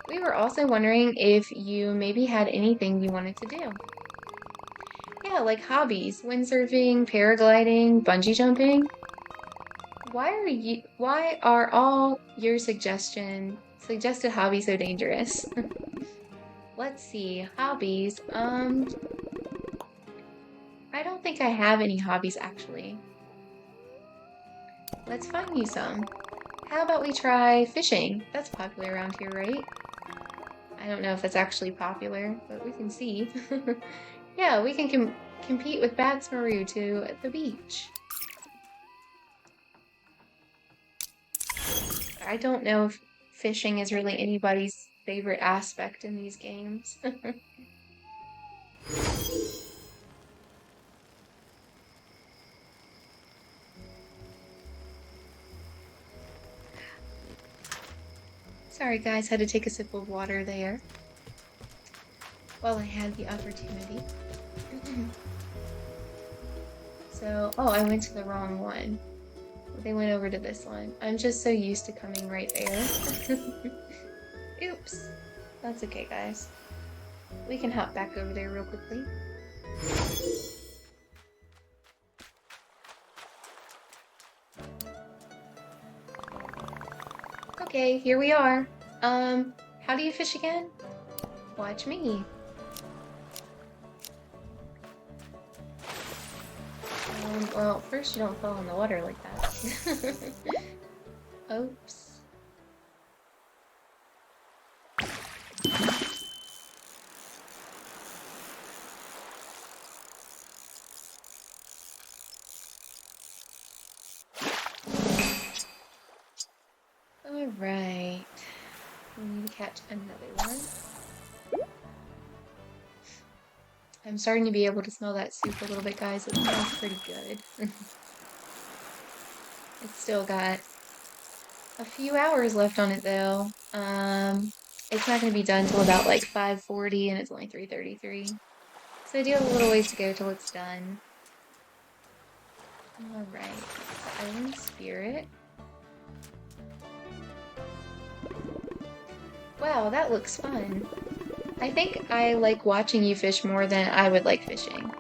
We were also wondering if you maybe had anything you wanted to do. Yeah, like hobbies, windsurfing, paragliding, bungee jumping. Why are all your suggested hobbies so dangerous? Let's see, hobbies, I don't think I have any hobbies actually. Let's find you some. How about we try fishing? That's popular around here, right? I don't know if that's actually popular, but we can see. Yeah, we can compete with Bats Maru at the beach. I don't know if fishing is really anybody's favorite aspect in these games. Sorry guys, had to take a sip of water there while I had the opportunity. So, oh, I went to the wrong one. They went over to this one. I'm just so used to coming right there. Oops. That's okay, guys. We can hop back over there real quickly. Okay, here we are. How do you fish again? Watch me. Well, first you don't fall in the water like that. Oops. Alright. We need to catch another one. I'm starting to be able to smell that soup a little bit, guys. It smells pretty good. It's still got a few hours left on it, though. It's not going to be done till about like 5:40, and it's only 3:33. So I do have a little ways to go till it's done. Alright. Island Spirit. Wow, that looks fun. I think I like watching you fish more than I would like fishing.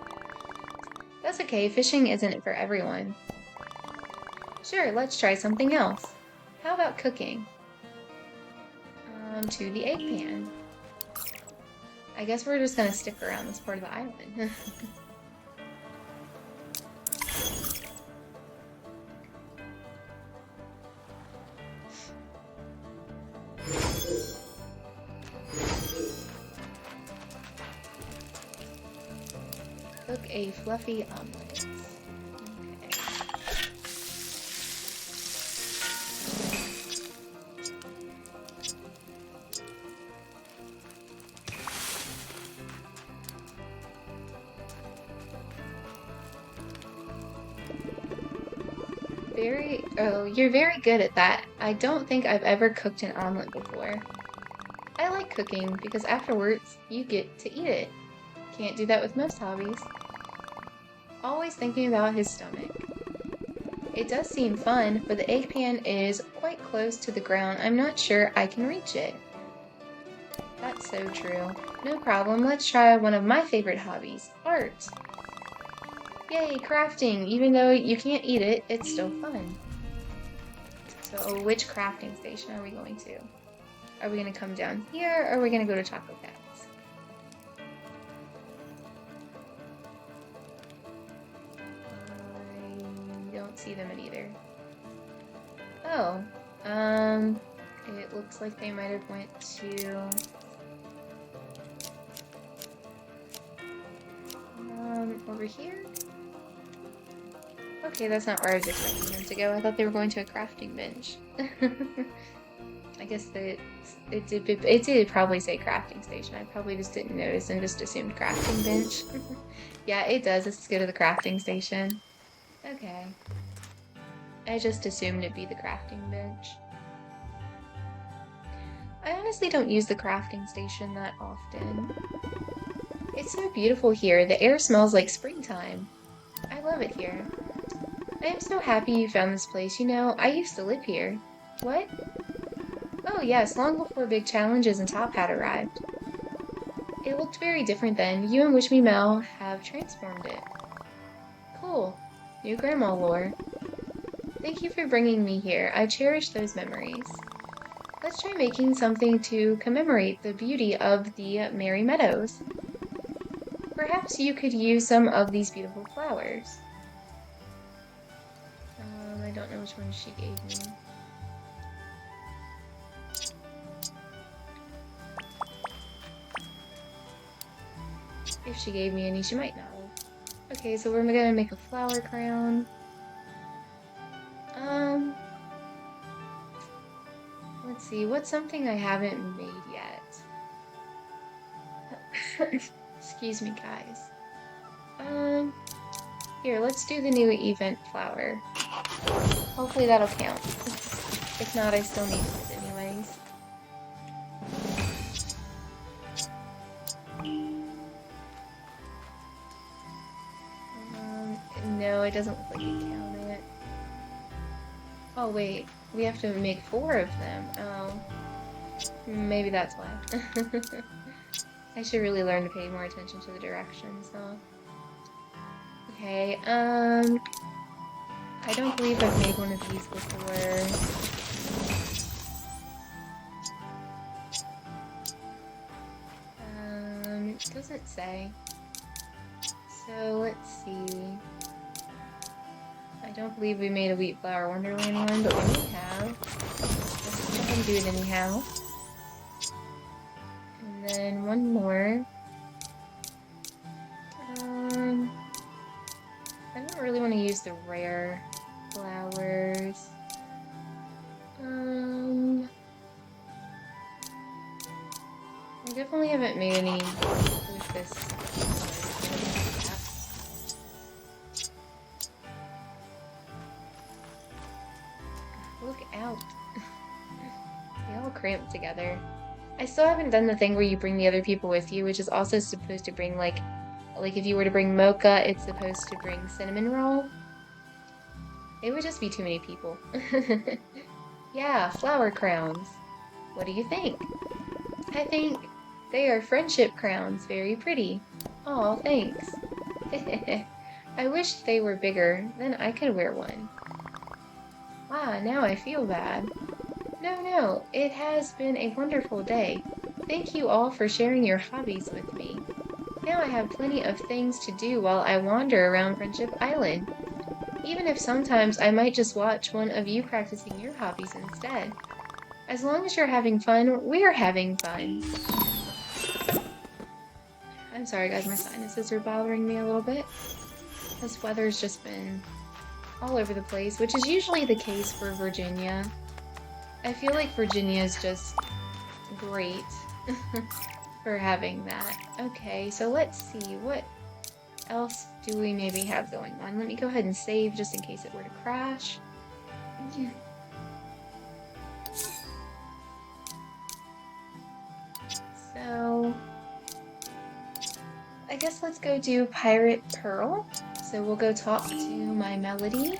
That's okay, fishing isn't for everyone. Sure, let's try something else. How about cooking? To the egg pan. I guess we're just gonna stick around this part of the island. Cook a fluffy omelet. Oh, you're very good at that. I don't think I've ever cooked an omelet before. I like cooking because afterwards you get to eat it. Can't do that with most hobbies. Always thinking about his stomach. It does seem fun, but the egg pan is quite close to the ground. I'm not sure I can reach it. That's so true. No problem, let's try one of my favorite hobbies, art. Yay, crafting! Even though you can't eat it, it's still fun. So, which crafting station are we going to? Are we gonna come down here, or are we gonna go to Taco Cats? I don't see them in either. Oh, it looks like they might have went to over here. Okay, that's not where I was expecting them to go. I thought they were going to a crafting bench. I guess it did probably say crafting station. I probably just didn't notice and just assumed crafting bench. Yeah, it does. Let's go to the crafting station. Okay. I just assumed it'd be the crafting bench. I honestly don't use the crafting station that often. It's so beautiful here. The air smells like springtime. I love it here. I am so happy you found this place. You know, I used to live here. What? Oh yes, long before Big Challenges and Top Hat arrived. It looked very different then. You and Wish Me Mel have transformed it. Cool. New grandma lore. Thank you for bringing me here. I cherish those memories. Let's try making something to commemorate the beauty of the Merry Meadows. Perhaps you could use some of these beautiful flowers. I don't know which one she gave me. If she gave me any, she might not have. Okay, so we're gonna make a flower crown. Let's see, what's something I haven't made yet? Excuse me, guys. Here, let's do the new event flower. Hopefully that'll count. If not, I still need it anyways. No, it doesn't look like it counted. Oh wait, we have to make 4 of them. Oh, maybe that's why. I should really learn to pay more attention to the directions, huh? Okay, I don't believe I've made one of these before. It doesn't say. So, let's see. I don't believe we made a Wheat Flour Wonderland one, but we may have. Let's go ahead and do it anyhow. And then one more. I don't really want to use the rare flowers. I definitely haven't made any with this. Look out. They all cramped together. I still haven't done the thing where you bring the other people with you, which is also supposed to bring like if you were to bring mocha, it's supposed to bring cinnamon roll. It would just be too many people. Yeah, flower crowns. What do you think? I think they are friendship crowns. Very pretty. Aw, thanks. I wish they were bigger, then I could wear one. Ah, now I feel bad. No, it has been a wonderful day. Thank you all for sharing your hobbies with me. Now I have plenty of things to do while I wander around Friendship Island. Even if sometimes I might just watch one of you practicing your hobbies instead. As long as you're having fun, we're having fun. I'm sorry guys, my sinuses are bothering me a little bit. This weather's just been all over the place, which is usually the case for Virginia. I feel like Virginia is just great for having that. Okay, so let's see, what else do we maybe have going on? Let me go ahead and save just in case it were to crash. Yeah. So, I guess let's go do Pirate Pearl. So we'll go talk to my Melody.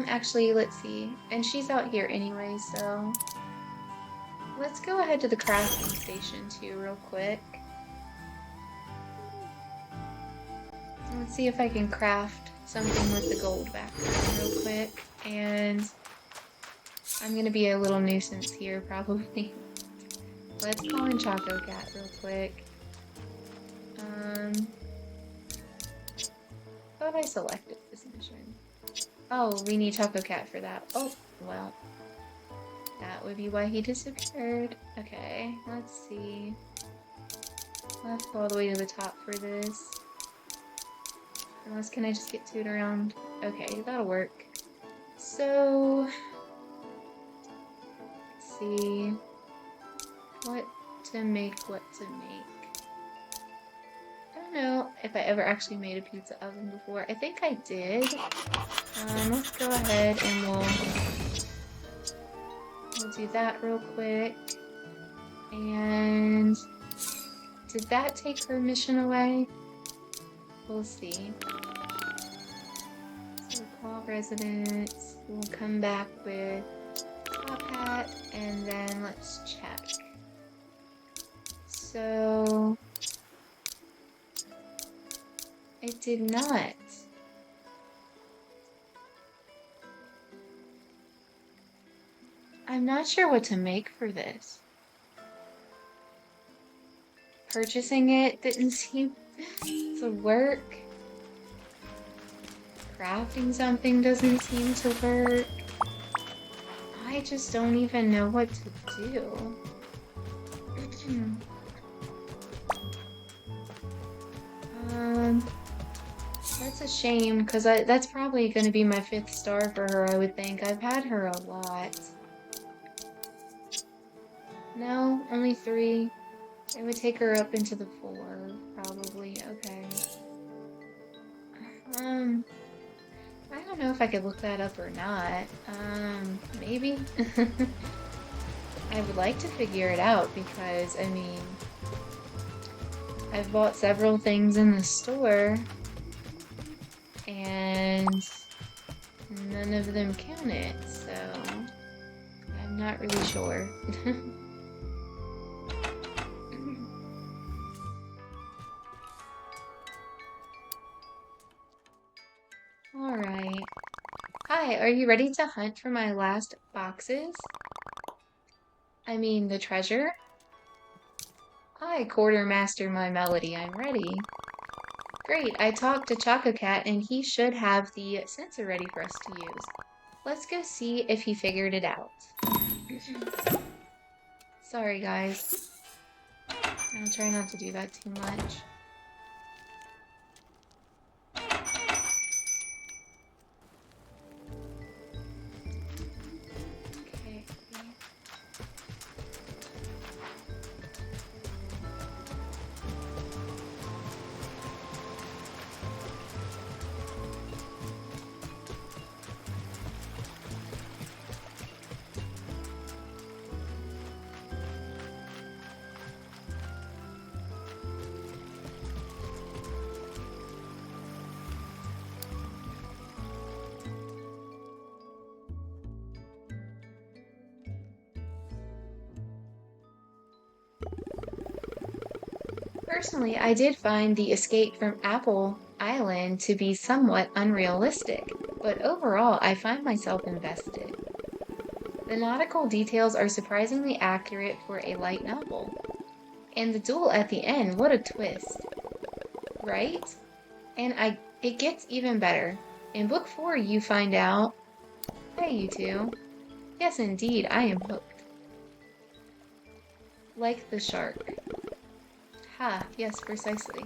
Actually, let's see. And she's out here anyway, so let's go ahead to the crafting station too, real quick. Let's see if I can craft something with the gold background real quick. And I'm gonna be a little nuisance here, probably. Let's call in Choco Cat real quick. Thought I selected this mission. Oh, we need Choco Cat for that. Oh, well. That would be why he disappeared. Okay, let's see. I'll have to go all the way to the top for this. Unless, can I just get to it around? Okay, that'll work. So, let's see what to make. I don't know if I ever actually made a pizza oven before. I think I did. Let's go ahead and we'll do that real quick. And did that take her mission away? We'll see. So call residents. We'll come back with top hat, and then let's check. So it did not. I'm not sure what to make for this. Purchasing it didn't seem to work. Crafting something doesn't seem to work. I just don't even know what to do. That's a shame, because that's probably going to be my 5th star for her, I would think. I've had her a lot. No, only 3. It would take her up into the 4, probably. Okay. I don't know if I could look that up or not. Maybe? I would like to figure it out because, I mean, I've bought several things in the store and none of them count it, so I'm not really sure. Alright. Hi, are you ready to hunt for my last boxes? I mean, the treasure? Hi, Quartermaster My Melody, I'm ready. Great, I talked to Choco Cat and he should have the sensor ready for us to use. Let's go see if he figured it out. Sorry, guys. I'll try not to do that too much. Personally, I did find the escape from Apple Island to be somewhat unrealistic, but overall I find myself invested. The nautical details are surprisingly accurate for a light novel. And the duel at the end, what a twist. Right? And it gets even better. In book 4 you find out... Hey, you two. Yes, indeed, I am hooked. Like the shark. Ha, yes, precisely.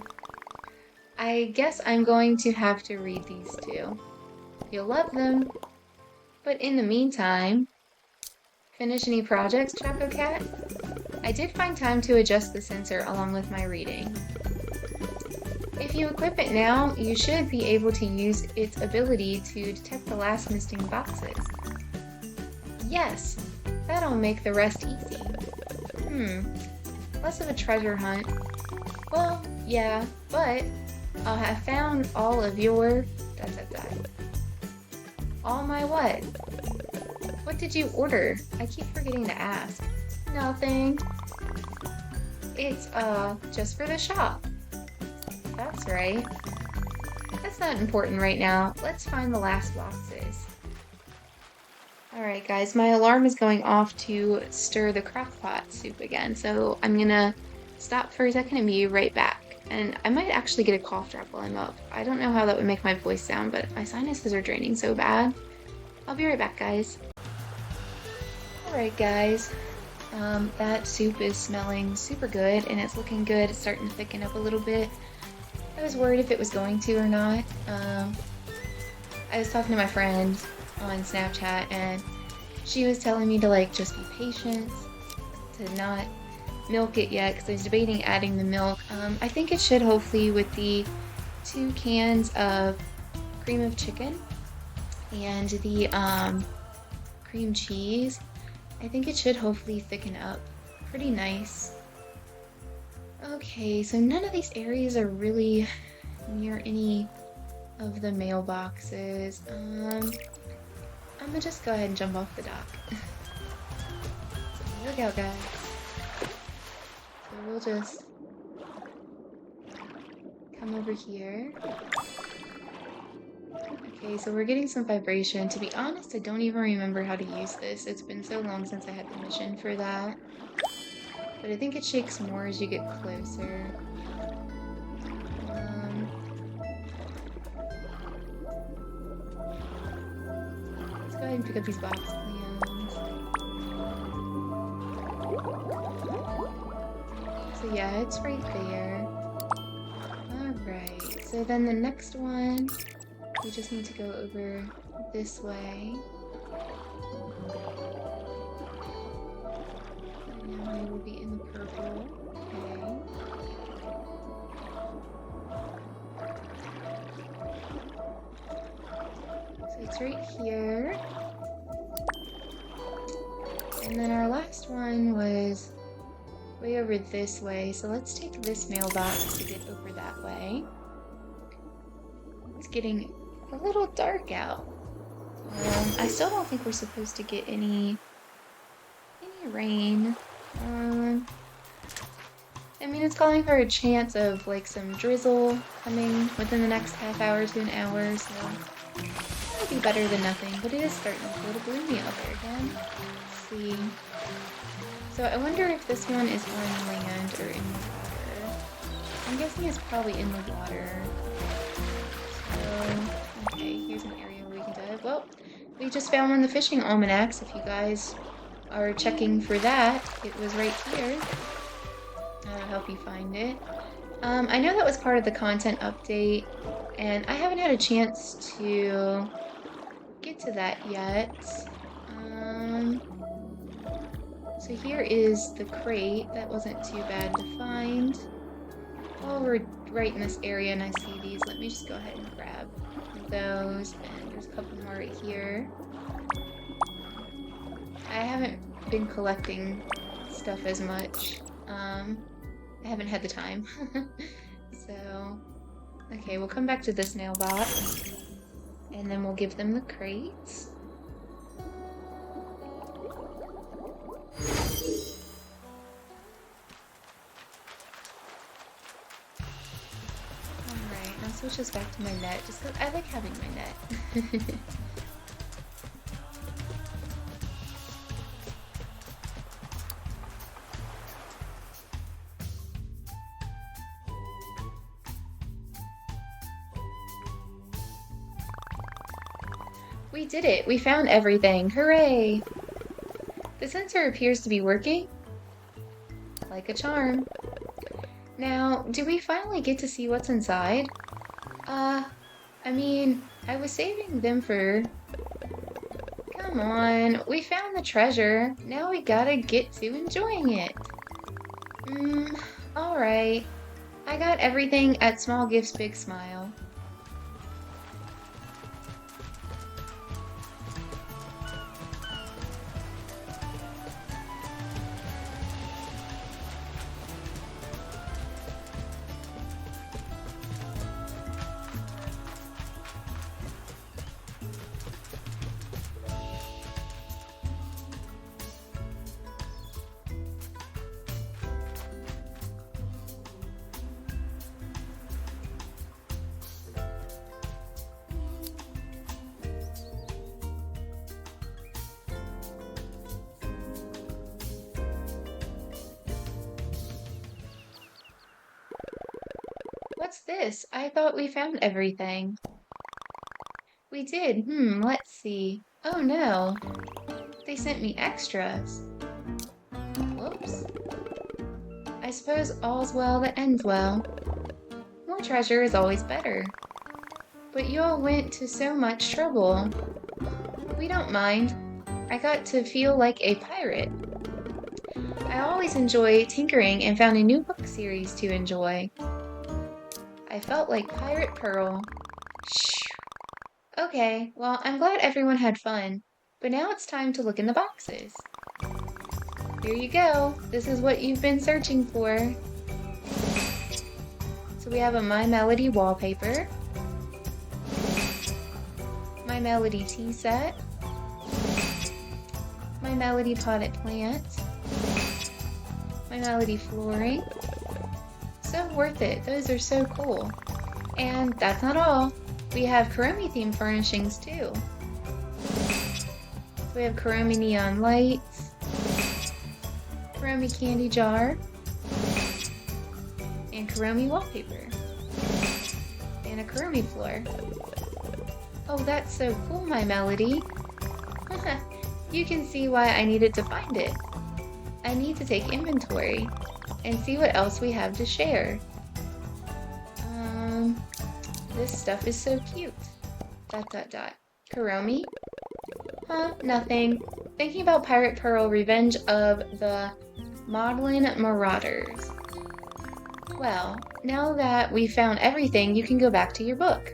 I guess I'm going to have to read these two. You'll love them. But in the meantime... Finish any projects, Choco Cat? I did find time to adjust the sensor along with my reading. If you equip it now, you should be able to use its ability to detect the last missing boxes. Yes, that'll make the rest easy. Less of a treasure hunt. Well, yeah, but I'll have found all of your... All my what? What did you order? I keep forgetting to ask. Nothing. It's, just for the shop. That's right. That's not important right now. Let's find the last boxes. Alright guys, my alarm is going off to stir the crock pot soup again, so I'm gonna stop for a second and be right back. And I might actually get a cough drop while I'm up. I don't know how that would make my voice sound, but my sinuses are draining so bad. I'll be right back, guys. Alright guys, that soup is smelling super good and it's looking good. It's starting to thicken up a little bit. I was worried if it was going to or not. I was talking to my friend on Snapchat and she was telling me to like just be patient, to not milk it yet because I was debating adding the milk. I think it should hopefully with the 2 cans of cream of chicken and the cream cheese. I think it should hopefully thicken up pretty nice. Okay, so none of these areas are really near any of the mailboxes. I'm gonna just go ahead and jump off the dock. Look out, guys. So we'll just come over here. Okay, so we're getting some vibration. To be honest, I don't even remember how to use this. It's been so long since I had permission for that. But I think it shakes more as you get closer. Let's go ahead and pick up these box plans. So yeah, it's right there. Alright, so then the next one, we just need to go over this way. And now we will be in the purple. Okay. So it's right here. And then our last one was way over this way. So let's take this mailbox to get over that way. It's getting a little dark out. I still don't think we're supposed to get any rain. I mean, it's calling for a chance of like some drizzle coming within the next half hour to an hour, so that'll be better than nothing, but it is starting to feel a little gloomy out there again. Let's see. So I wonder if this one is on land or in the water. I'm guessing it's probably in the water. So, okay, here's an area where we can dive. Well, we just found one of the fishing almanacs. If you guys are checking for that, it was right here. I'll help you find it. I know that was part of the content update, and I haven't had a chance to get to that yet. So here is the crate. That wasn't too bad to find. While we're right in this area and I see these, let me just go ahead and grab those. And there's a couple more right here. I haven't been collecting stuff as much. I haven't had the time. So, okay, we'll come back to this mailbox. And then we'll give them the crates. Alright, I'll switch this back to my net, just because I like having my net. We did it! We found everything! Hooray! The sensor appears to be working like a charm. Now, do we finally get to see what's inside? I mean, I was saving them for... Come on, we found the treasure. Now we gotta get to enjoying it. Alright. I got everything at Small Gifts Big Smile. this? I thought we found everything. We did. Let's see. Oh no. They sent me extras. Whoops. I suppose all's well that ends well. More treasure is always better. But you all went to so much trouble. We don't mind. I got to feel like a pirate. I always enjoy tinkering and found a new book series to enjoy. I felt like Pirate Pearl. Shh. Okay, well, I'm glad everyone had fun, but now it's time to look in the boxes. Here you go. This is what you've been searching for. So we have a My Melody wallpaper, My Melody tea set, My Melody potted plant, My Melody flooring. So worth it. Those are so cool. And that's not all. We have Kuromi themed furnishings too. So we have Kuromi neon lights, Kuromi candy jar, and Kuromi wallpaper, and a Kuromi floor. Oh, that's so cool, My Melody. You can see why I needed to find it. I need to take inventory and see what else we have to share. This stuff is so cute. ... Kuromi? Huh, nothing. Thinking about Pirate Pearl, Revenge of the Maudlin Marauders. Well, now that we've found everything, you can go back to your book.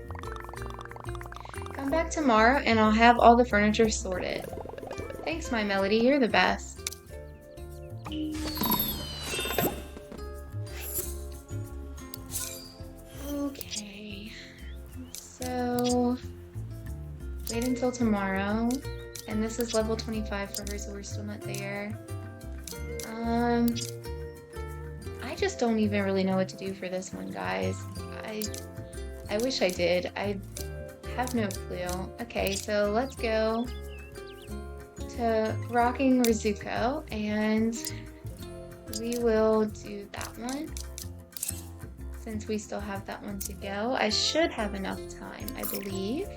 Come back tomorrow and I'll have all the furniture sorted. Thanks, My Melody, you're the best. Okay, so wait until tomorrow, and this is level 25 for her, so we're still not there. I just don't even really know what to do for this one, guys. I wish I did. I have no clue. Okay, so let's go to Rocking Rizuko, and we will do that one. Since we still have that one to go, I should have enough time, I believe.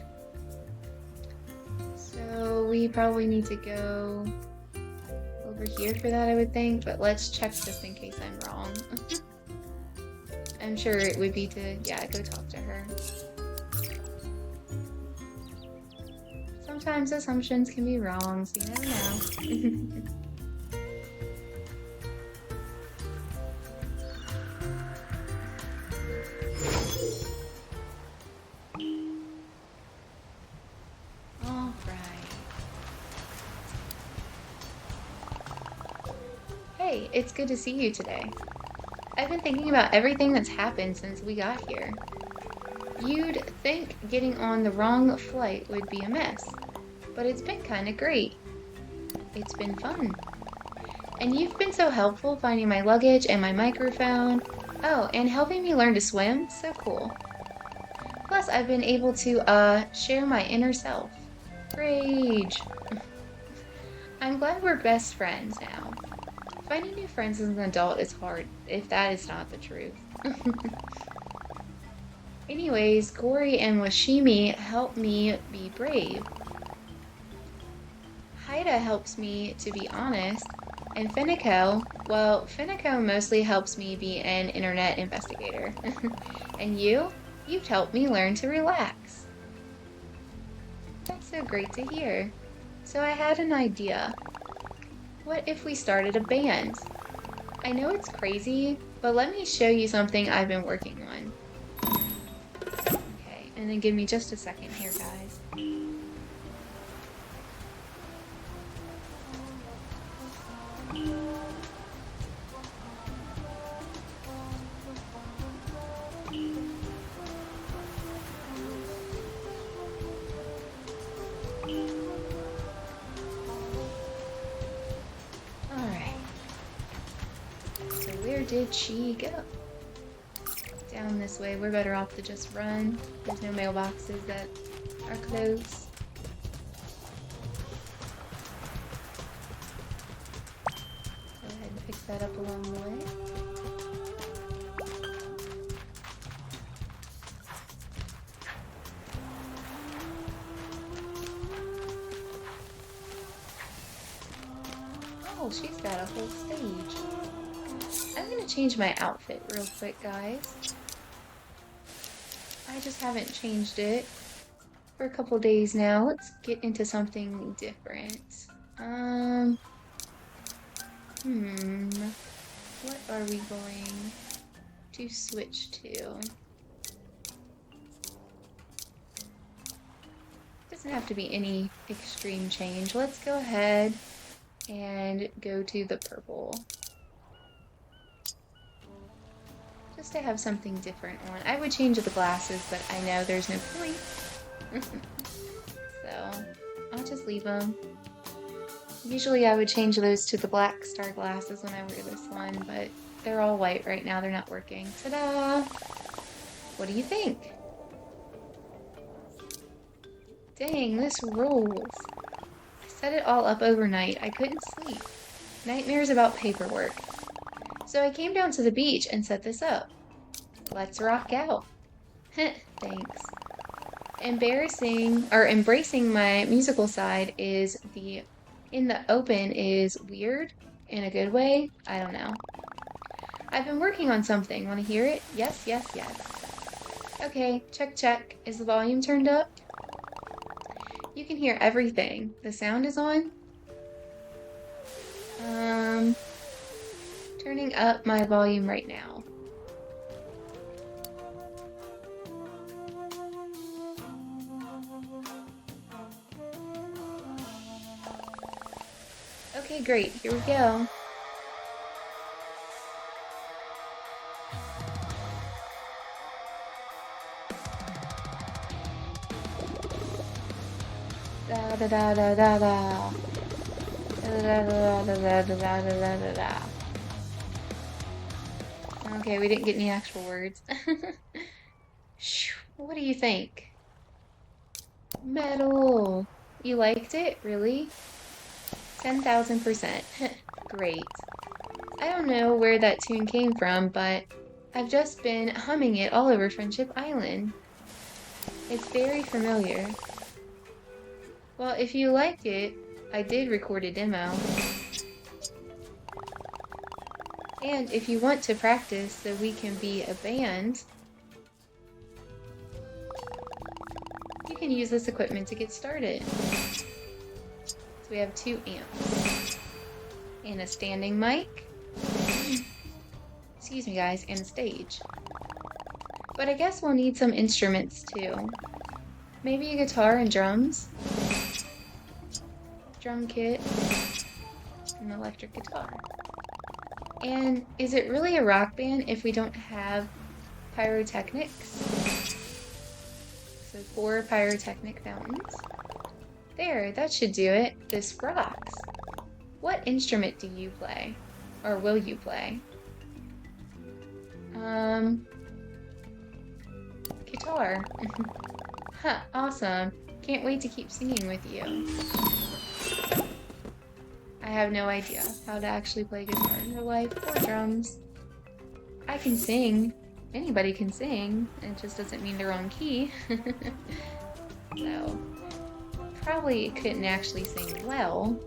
So we probably need to go over here for that, I would think, but let's check just in case I'm wrong. I'm sure it would be to, yeah, go talk to her. Sometimes assumptions can be wrong, so you never know. Hey, it's good to see you today. I've been thinking about everything that's happened since we got here. You'd think getting on the wrong flight would be a mess, but it's been kind of great. It's been fun. And you've been so helpful finding my luggage and my microphone. Oh, and helping me learn to swim. So cool. Plus, I've been able to, share my inner self. Rage. I'm glad we're best friends now. Finding new friends as an adult is hard, if that is not the truth. Anyways, Gori and Washimi help me be brave. Haida helps me to be honest, and Finico, well, Finico mostly helps me be an internet investigator. And you've helped me learn to relax. That's so great to hear. So I had an idea. What if we started a band? I know it's crazy, but let me show you something I've been working on. Okay, and then give me just a second here, guys. Where did she go? Down this way. We're better off to just run. There's no mailboxes that are closed. Go ahead and pick that up along the way. Oh, she's got a whole stage. I'm gonna change my outfit real quick, guys. I just haven't changed it for a couple days now. Let's get into something different. What are we going to switch to? Doesn't have to be any extreme change. Let's go ahead and go to the purple. Just to have something different on. I would change the glasses, but I know there's no point. So, I'll just leave them. Usually I would change those to the black star glasses when I wear this one, but they're all white right now. They're not working. Ta-da! What do you think? Dang, this rules. I set it all up overnight. I couldn't sleep. Nightmares about paperwork. So I came down to the beach and set this up. Let's rock out. Thanks. Embracing my musical side is in the open is weird in a good way. I don't know. I've been working on something. Want to hear it? Yes, yes, yes. Okay, check, check. Is the volume turned up? You can hear everything. The sound is on. Turning up my volume right now. Okay, great. Here we go. Da da da da da da. Da da da da da da da da da da. Okay, we didn't get any actual words. What do you think? Metal. You liked it? Really? 10,000%. Great. I don't know where that tune came from, but I've just been humming it all over Friendship Island. It's very familiar. Well, if you like it, I did record a demo. And if you want to practice so we can be a band, you can use this equipment to get started. So we have 2 amps and a standing mic. Excuse me, guys, and a stage. But I guess we'll need some instruments too. Maybe a guitar and drums. Drum kit. An electric guitar. And is it really a rock band if we don't have pyrotechnics? So 4 pyrotechnic fountains. There, that should do it. This rocks. What instrument do you play? Or will you play? Guitar. Huh, awesome. Can't wait to keep singing with you. I have no idea how to actually play guitar in real life or drums. I can sing. Anybody can sing. It just doesn't mean they're on key. So, probably couldn't actually sing well.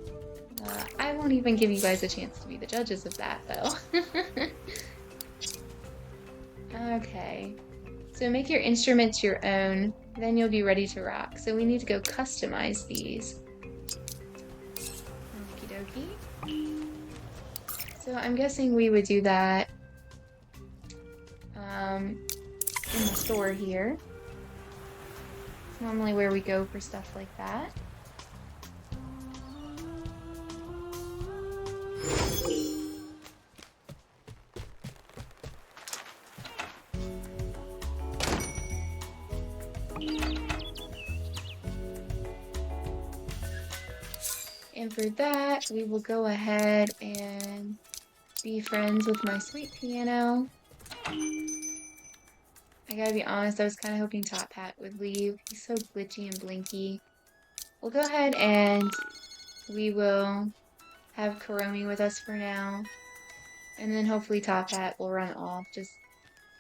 I won't even give you guys a chance to be the judges of that, though. Okay. So make your instruments your own, then you'll be ready to rock. So we need to go customize these. Okie dokie. So I'm guessing we would do that in the store here. It's normally where we go for stuff like that. And for that, we will go ahead and be friends with my sweet piano. I gotta be honest, I was kind of hoping Top Hat would leave. He's so glitchy and blinky. We'll go ahead and we will have Karomi with us for now. And then hopefully Top Hat will run off.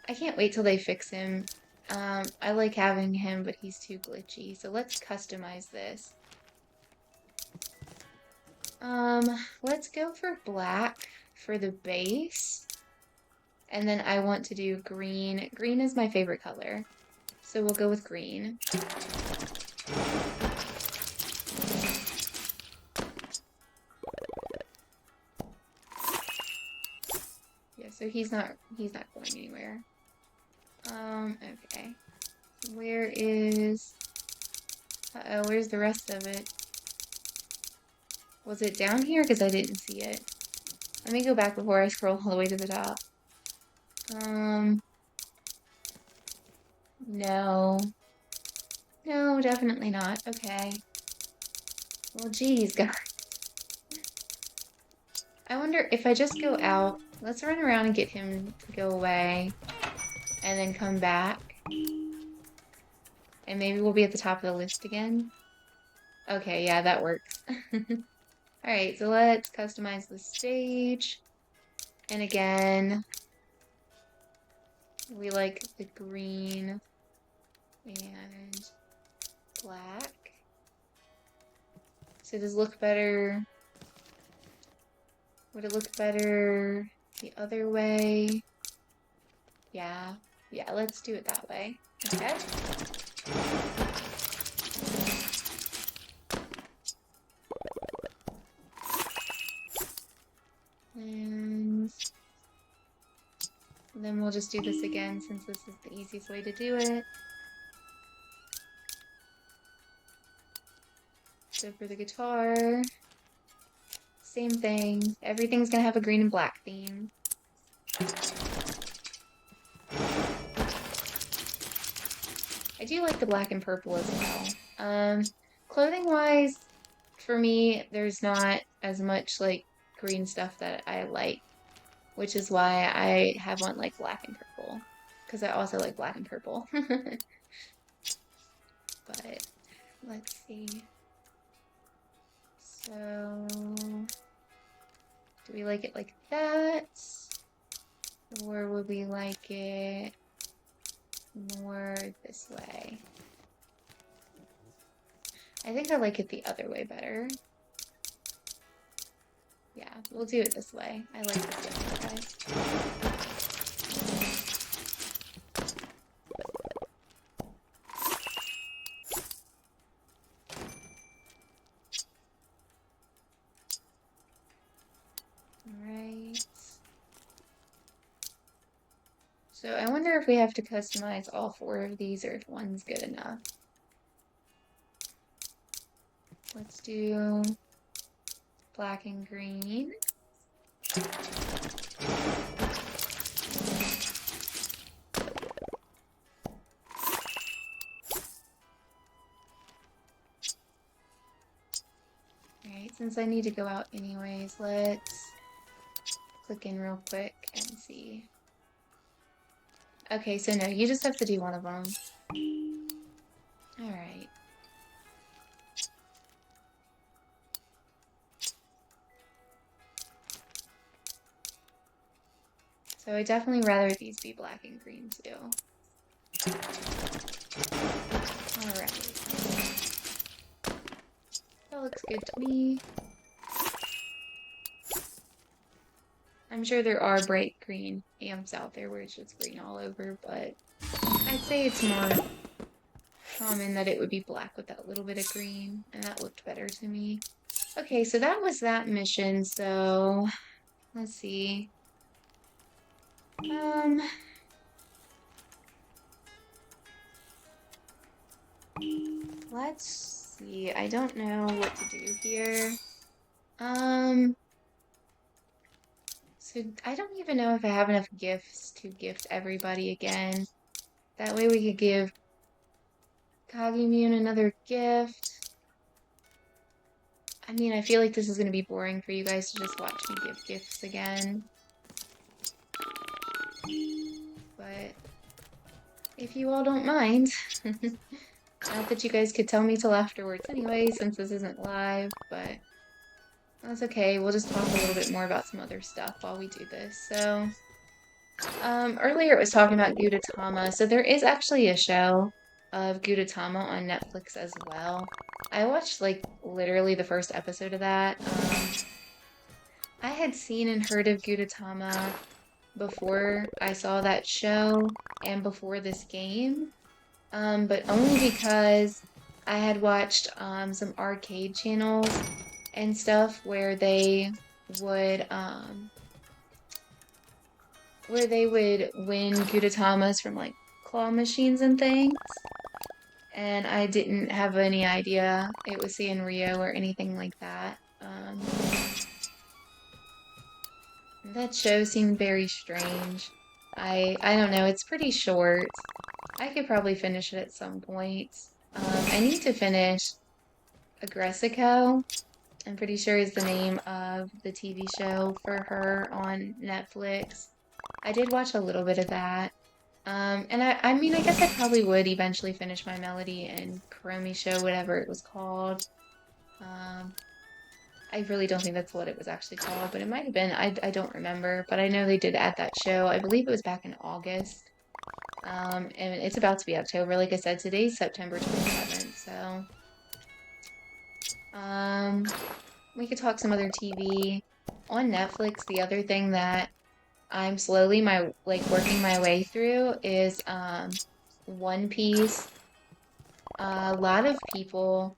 I can't wait till they fix him. I like having him, but he's too glitchy. So let's customize this. Let's go for black for the base. And then I want to do green. Green is my favorite color. So we'll go with green. Yeah, so he's not going anywhere. Okay. Where is... Uh-oh, where's the rest of it? Was it down here? Because I didn't see it. Let me go back before I scroll all the way to the top. No. No, definitely not. Okay. Well, geez, guys. I wonder if I just go out. Let's run around and get him to go away. And then come back. And maybe we'll be at the top of the list again. Okay, yeah, that works. Alright, so let's customize the stage. And again, we like the green and black. So does it look better? Would it look better the other way? Yeah. Yeah, let's do it that way. Okay. And then we'll just do this again since this is the easiest way to do it. So for the guitar, same thing. Everything's gonna have a green and black theme. I do like the black and purple as well. Clothing-wise, for me, there's not as much like green stuff that I like, which is why I have one like black and purple, because I also like black and purple. But let's see. So, do we like it like that? Or would we like it more this way? I think I like it the other way better. Yeah, we'll do it this way. I like this way, guys. Alright. So I wonder if we have to customize all 4 of these or if one's good enough. Let's do black and green. Alright, since I need to go out anyways, let's click in real quick and see. Okay, so no, you just have to do one of them. Alright. So I definitely rather these be black and green too. Alright. That looks good to me. I'm sure there are bright green amps out there where it's just green all over, but I'd say it's more common that it would be black with that little bit of green, and that looked better to me. Okay, so that was that mission, so let's see. Let's see. I don't know what to do here. So I don't even know if I have enough gifts to gift everybody again. That way we could give Kagimune another gift. I mean, I feel like this is going to be boring for you guys to just watch me give gifts again. But if you all don't mind, not that you guys could tell me till afterwards anyway, since this isn't live, but that's okay. We'll just talk a little bit more about some other stuff while we do this. So, earlier it was talking about Gudetama. So there is actually a show of Gudetama on Netflix as well. I watched like literally the first episode of that. I had seen and heard of Gudetama before I saw that show and before this game, but only because I had watched some arcade channels and stuff would where they would win Gudetamas from like claw machines and things. And I didn't have any idea it was Sanrio or anything like that. That show seemed very strange. I don't know, it's pretty short. I could probably finish it at some point. I need to finish Aggressico. I'm pretty sure is the name of the TV show for her on Netflix. I did watch a little bit of that. And I mean, I guess I probably would eventually finish my Melody and Kuromi show, whatever it was called. I really don't think that's what it was actually called, but it might have been. I don't remember, but I know they did add that show. I believe it was back in August. And it's about to be October. Like I said, today's September 27th, so we could talk some other TV. On Netflix, the other thing that I'm slowly working my way through is One Piece. A lot of people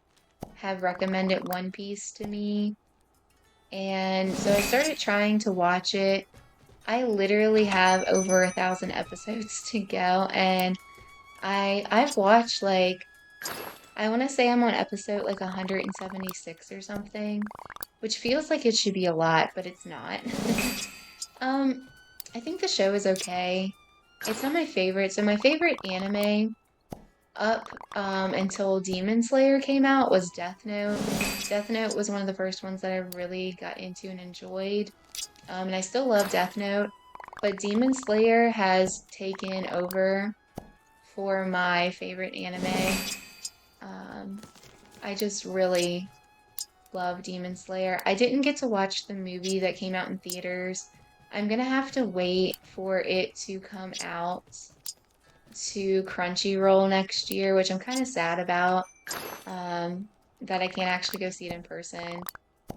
have recommended One Piece to me, and so I started trying to watch it. I literally have over 1,000 episodes to go, and I've watched like I want to say I'm on episode like 176 or something, which feels like it should be a lot, but it's not. Um, I think the show is okay. It's not my favorite. So my favorite anime up until Demon Slayer came out was Death Note. Death Note was one of the first ones that I really got into and enjoyed. And I still love Death Note, but Demon Slayer has taken over for my favorite anime. I just really love Demon Slayer. I didn't get to watch the movie that came out in theaters. I'm gonna have to wait for it to come out to Crunchyroll next year, which I'm kind of sad about, that I can't actually go see it in person.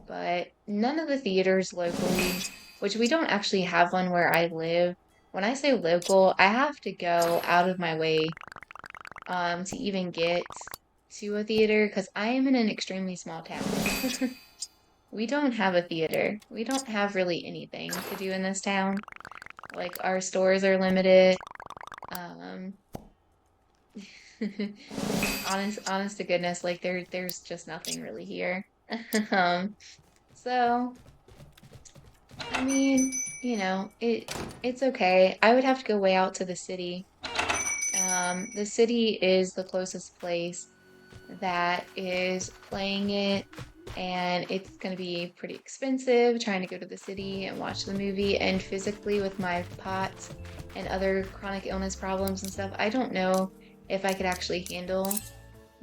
But none of the theaters locally, which we don't actually have one where I live. When I say local, I have to go out of my way to even get to a theater because I am in an extremely small town. We don't have a theater. We don't have really anything to do in this town. Like, our stores are limited. Um, honest to goodness, like there's just nothing really here. Um, so I mean, you know, it's okay. I would have to go way out to the city. The city is the closest place that is playing it, and it's going to be pretty expensive trying to go to the city and watch the movie. And physically, with my POTS and other chronic illness problems and stuff, I don't know if I could actually handle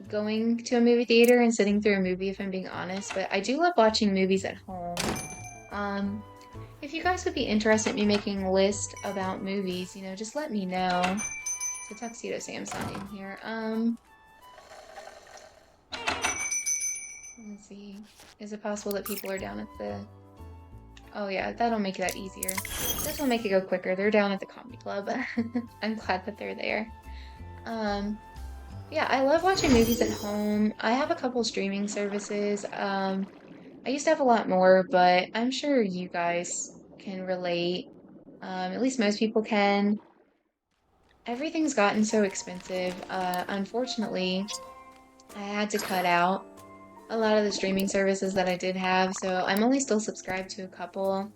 going to a movie theater and sitting through a movie, if I'm being honest. But I do love watching movies at home. If you guys would be interested in me making a list about movies, you know, just let me know. It's a Tuxedo Samsung in here. Let's see. Is it possible that people are down at the... Oh yeah, that'll make that easier. This will make it go quicker. They're down at the comedy club. I'm glad that they're there. Yeah, I love watching movies at home. I have a couple streaming services. I used to have a lot more, but I'm sure you guys can relate. At least most people can. Everything's gotten so expensive. Unfortunately, I had to cut out a lot of the streaming services that I did have, so I'm only still subscribed to a couple.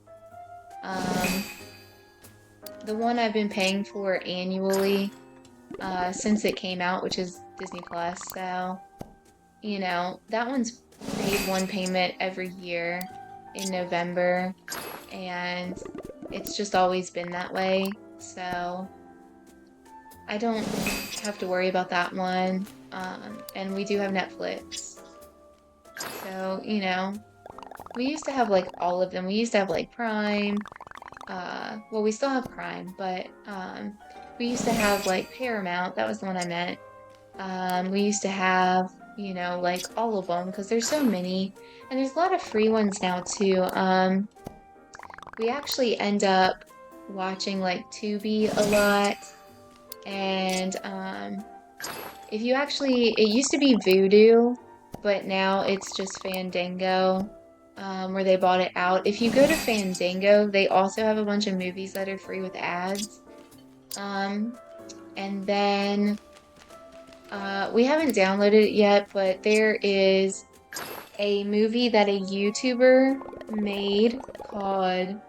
The one I've been paying for annually since it came out, which is Disney Plus, so, you know, that one's paid one payment every year in November, and it's just always been that way, so I don't have to worry about that one. And we do have Netflix, so, you know, we used to have like all of them. We used to have like Prime, well, we still have Prime, but we used to have like Paramount. That was the one I meant. We used to have you know, like all of them, because there's so many. And there's a lot of free ones now too. We actually end up watching like Tubi a lot. And if you actually, it used to be Vudu, but now it's just Fandango, where they bought it out. If you go to Fandango, they also have a bunch of movies that are free with ads. And then we haven't downloaded it yet, but there is a movie that a YouTuber made called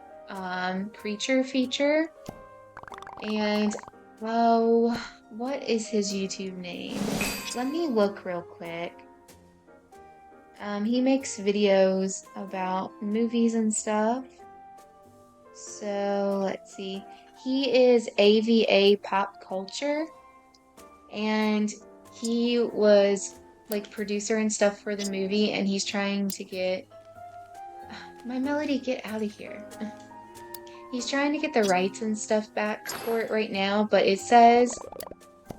Creature Feature. And, well, what is his YouTube name? Let me look real quick. He makes videos about movies and stuff. So, let's see. He is AVA Pop Culture. And he was like producer and stuff for the movie, and he's trying to get my Melody, get out of here. He's trying to get the rights and stuff back for it right now, but it says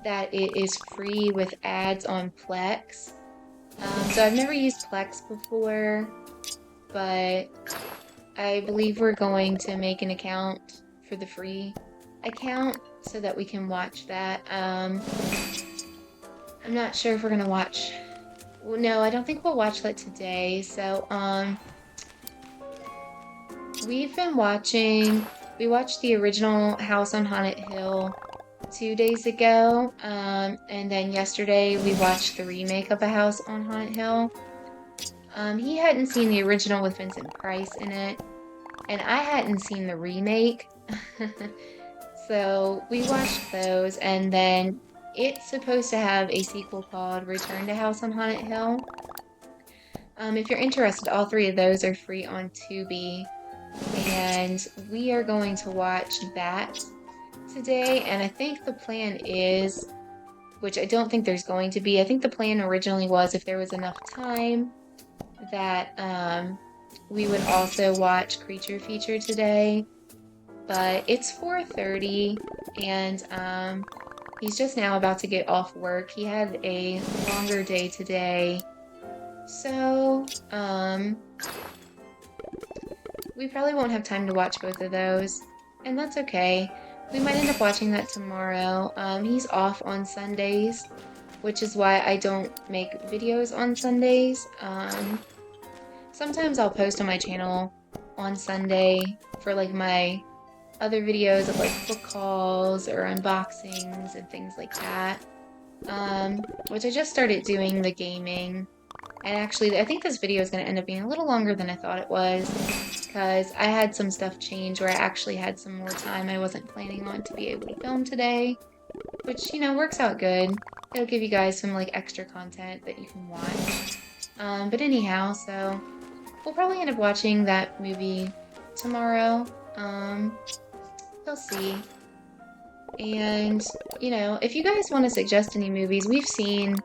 that it is free with ads on Plex. So I've never used Plex before, but I believe we're going to make an account for the free account so that we can watch that. I'm not sure if we're gonna watch. Well, no, I don't think we'll watch that today. So, we've been watching. We watched the original House on Haunted Hill 2 days ago, and then yesterday we watched the remake of A House on Haunted Hill. He hadn't seen the original with Vincent Price in it, and I hadn't seen the remake. So we watched those, and then it's supposed to have a sequel called Return to House on Haunted Hill. If you're interested, all three of those are free on Tubi, and we are going to watch that today. And I think the plan is, which I don't think there's going to be, I think the plan originally was if there was enough time that we would also watch Creature Feature today. But it's 4:30, and he's just now about to get off work. He had a longer day today, so we probably won't have time to watch both of those, and that's okay. We might end up watching that tomorrow. He's off on Sundays, which is why I don't make videos on Sundays. Sometimes I'll post on my channel on Sunday for like my other videos of like book hauls or unboxings and things like that, which I just started doing the gaming. And actually, I think this video is going to end up being a little longer than I thought it was, because I had some stuff change where I actually had some more time I wasn't planning on to be able to film today, which, you know, works out good. It'll give you guys some like extra content that you can watch. But anyhow, so we'll probably end up watching that movie tomorrow. We'll see. And, you know, if you guys want to suggest any movies, we've seen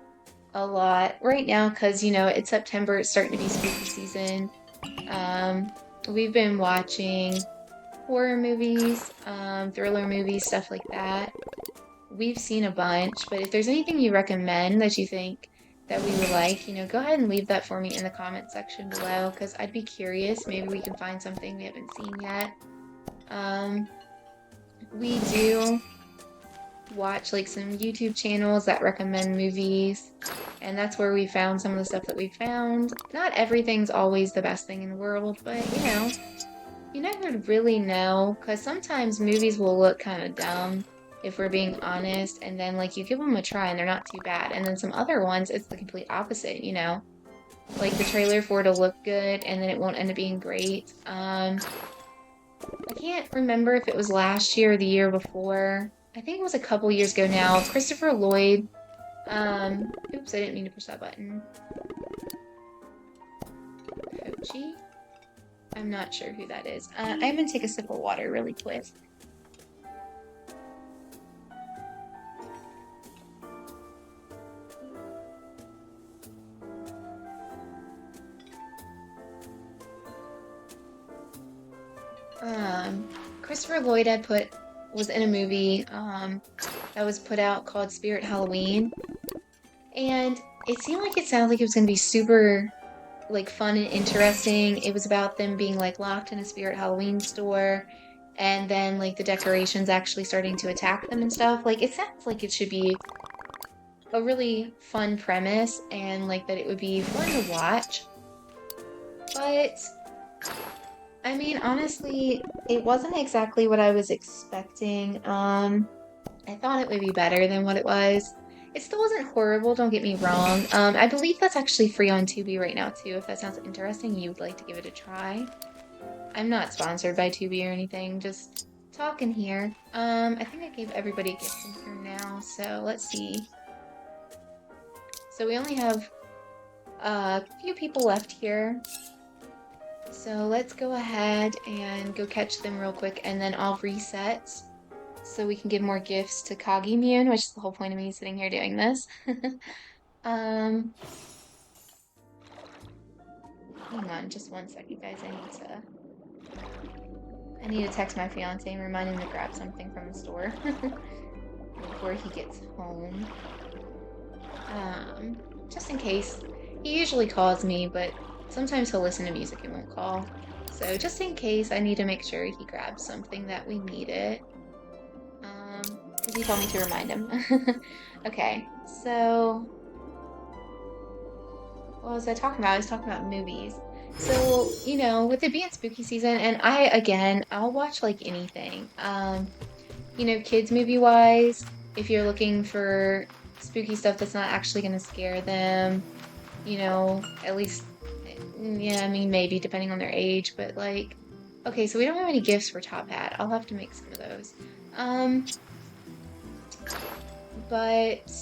a lot right now because, you know, it's September, it's starting to be spooky season. We've been watching horror movies, thriller movies, stuff like that. We've seen a bunch, but if there's anything you recommend that you think that we would like, you know, go ahead and leave that for me in the comment section below, because I'd be curious. Maybe we can find something we haven't seen yet. We do watch like some YouTube channels that recommend movies, and that's where we found some of the stuff that we found. Not everything's always the best thing in the world, but you know, you never really know, because sometimes movies will look kind of dumb, if we're being honest, and then like you give them a try and they're not too bad, and then some other ones it's the complete opposite, you know, like the trailer for it will look good and then it won't end up being great. I can't remember if it was last year or the year before. I think it was a couple years ago now. Christopher Lloyd. Oops, I didn't mean to push that button. Kochi? I'm not sure who that is. I'm gonna take a sip of water really quick. Christopher Lloyd was in a movie that was put out called Spirit Halloween, and it seemed like it sounded like it was going to be super like fun and interesting. It was about them being like locked in a spirit Halloween store and then like the decorations actually starting to attack them and stuff. Like it sounds like it should be a really fun premise and like that it would be fun to watch. But I mean, honestly, it wasn't exactly what I was expecting. I thought it would be better than what it was. It still wasn't horrible, don't get me wrong. I believe that's actually free on Tubi right now too. If that sounds interesting, you would like to give it a try. I'm not sponsored by Tubi or anything, just talking here. I think I gave everybody a gift in here now, so let's see. So we only have a few people left here. So let's go ahead and go catch them real quick, and then I'll reset so we can give more gifts to Kagimune, which is the whole point of me sitting here doing this. Hang on just one second, guys. I need to text my fiance and remind him to grab something from the store before he gets home. Just in case. He usually calls me, but sometimes he'll listen to music and won't call. So just in case, I need to make sure he grabs something that we needed. Because he told me to remind him. Okay, so what was I talking about? I was talking about movies. So, you know, with it being spooky season, and I'll watch like anything. You know, kids movie wise, if you're looking for spooky stuff that's not actually gonna scare them, you know, at least, yeah, I mean, maybe depending on their age, but like, okay, so we don't have any gifts for Top Hat. I'll have to make some of those. But,